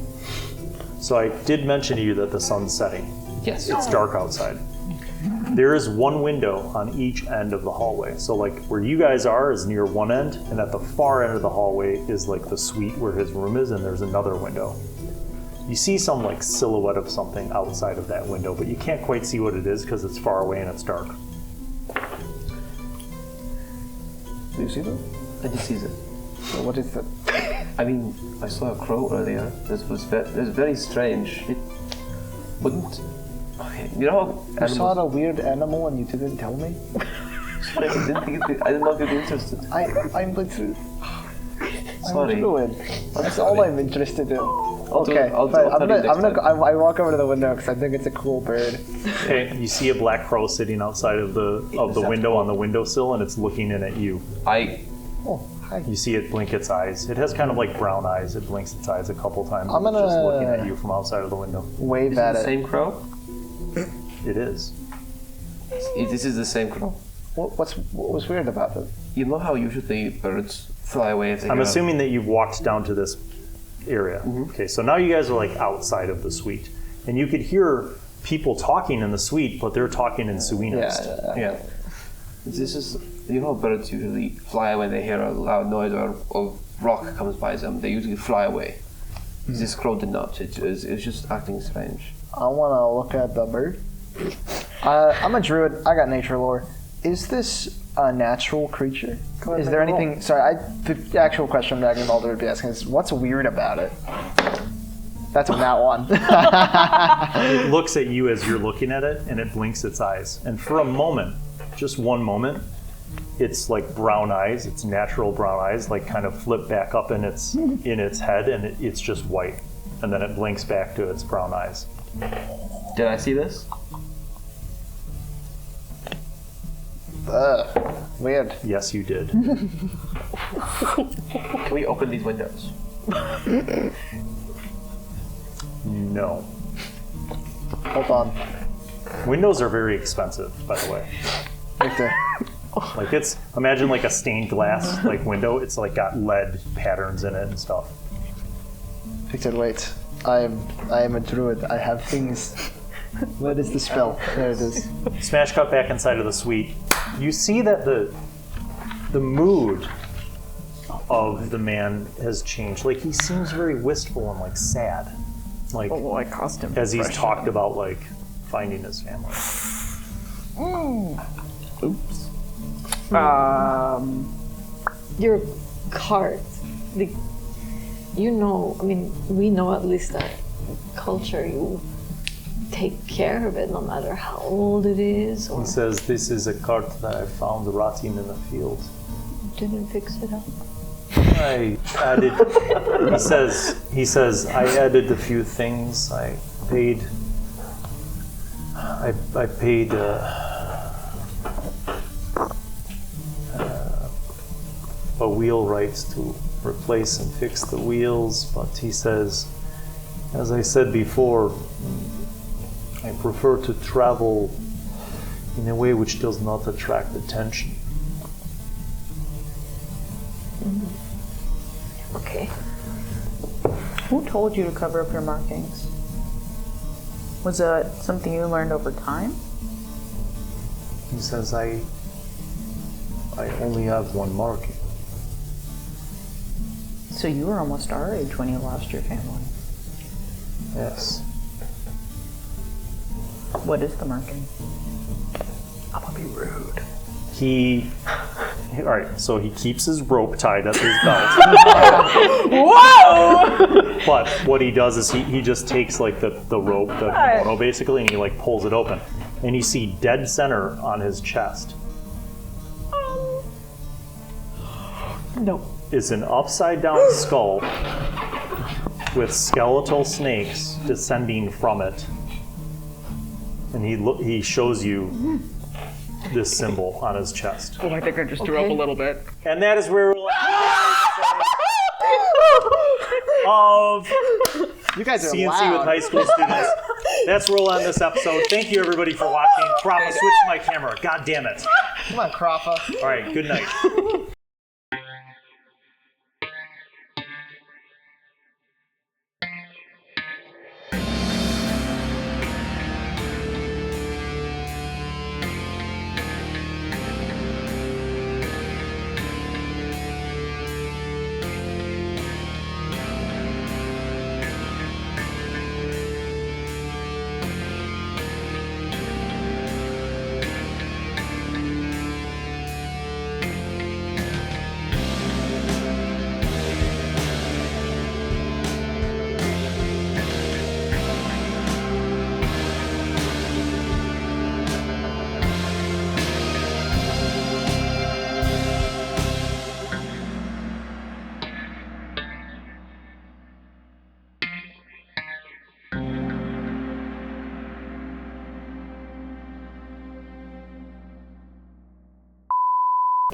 So I did mention to you that the sun's setting. Yes. It's dark outside. There is one window on each end of the hallway. So like where you guys are is near one end, and at the far end of the hallway is like the suite where his room is, and there's another window. You see some like silhouette of something outside of that window, but you can't quite see what it is because it's far away and it's dark. Do you see them? I did see that. So what is that? I mean, I saw a crow earlier. This was very strange. It wouldn't. Okay, you know how You saw a weird animal and you didn't tell me? Sorry, I didn't know if you'd be interested. I'm literally... Sorry. I'm Druid. That's all I'm interested in. Okay, I'll fine. tell you next time. I walk over to the window because I think it's a cool bird. Okay, you see a black crow sitting outside of the window on the windowsill, and it's looking in at you. Oh, hi. You see it blink its eyes. It has kind of like brown eyes. It blinks its eyes a couple times. I'm It's just gonna- looking at you from outside of the window. Wave Is it at the it. same crow? It is. This is the same crow. What was weird about it? You know how usually birds fly away if they I'm get assuming that you've walked down to this area. Okay, so now you guys are like outside of the suite, and you could hear people talking in the suite, but they're talking in Suenist. Yeah. This is, you know how birds usually fly when they hear a loud noise or rock comes by them. They usually fly away. This crow did not. It was just acting strange. I want to look at the bird. I'm a druid. I got nature lore. Is this a natural creature? Is there anything... Sorry, the actual question Ragnavaldr would be asking is, what's weird about it? That's a nat one. It looks at you as you're looking at it, and it blinks its eyes. And for a moment, just one moment, it's like brown eyes, it's natural brown eyes, like kind of flip back up in its head, and it's just white. And then it blinks back to its brown eyes. Did I see this? Weird. Yes, you did. Can we open these windows? No. Hold on. Windows are very expensive, by the way. Viktor. Like imagine like a stained glass like window. It's like got lead patterns in it and stuff. Viktor, wait. I am a druid. I have things Where is the spell? There it is. Smash cut back inside of the suite. You see that the mood of the man has changed. Like, he seems very wistful and like sad. Like, I cost him. as he's talked about like finding his family. Oops. Your cards, we know at least that culture, you take care of it no matter how old it is, or He says, "This is a cart that I found rotting in the field. didn't fix it up. I added." He says, "I added a few things. I paid a wheelwright to replace and fix the wheels, but he says, as I said before, I prefer to travel in a way which does not attract attention." Okay. Who told you to cover up your markings? Was that something you learned over time? He says, I only have one marking. So you were almost our age when you lost your family. Yes. What is the marking? I'm gonna be rude. All right, so he keeps his rope tied at his belt. Whoa! But what he does is he just takes like the rope, the kimono basically, and he like pulls it open. And you see dead center on his chest No. is an upside down skull with skeletal snakes descending from it. And he shows you this symbol on his chest. Oh, I think I just threw up a little bit. And that is where we're of You guys are CNC loud. with high school students. That's where we'll end this episode. Thank you everybody for watching. Crappa, switch my camera. God damn it. Come on, Crappa. All right, good night.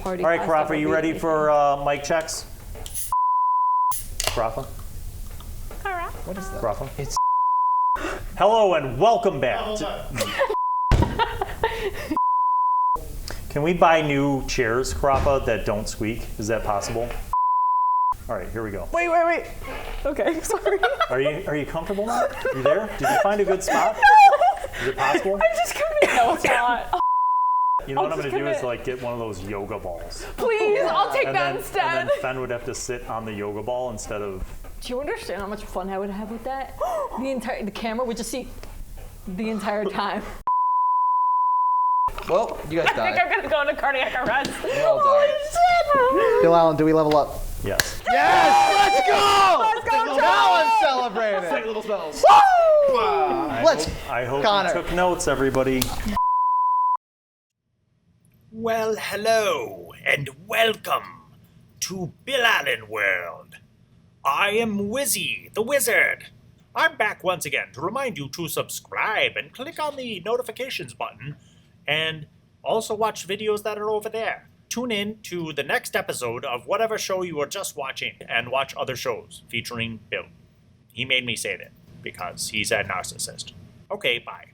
Party All right, past Crappa, you every- ready for mic checks? Crappa? What is that? Crappa? It's hello and welcome back. Can we buy new chairs, Crappa, that don't squeak? Is that possible? All right, here we go. Wait. Okay, sorry. Are you comfortable now? You there? Did you find a good spot? Is it possible? I'm just coming. No, it's not. You know what I'm just going to do is commit. like get one of those yoga balls. Please, I'll take And that then, instead. and then Fen would have to sit on the yoga ball instead of... Do you understand how much fun I would have with that? The camera would just see the entire time. Well, you guys I think died. I'm gonna go into cardiac arrest. You all died. Bill Allen, do we level up? Yes. Yes! Let's go! Let's go, Now Charles! I'm celebrating. Take little spells. I hope Connor. you took notes, everybody. Well, hello, and welcome to Bill Allen World. I am Wizzy, the Wizard. I'm back once again to remind you to subscribe and click on the notifications button, and also watch videos that are over there. Tune in to the next episode of whatever show you are just watching, and watch other shows featuring Bill. He made me say that, because he's a narcissist. Okay, bye.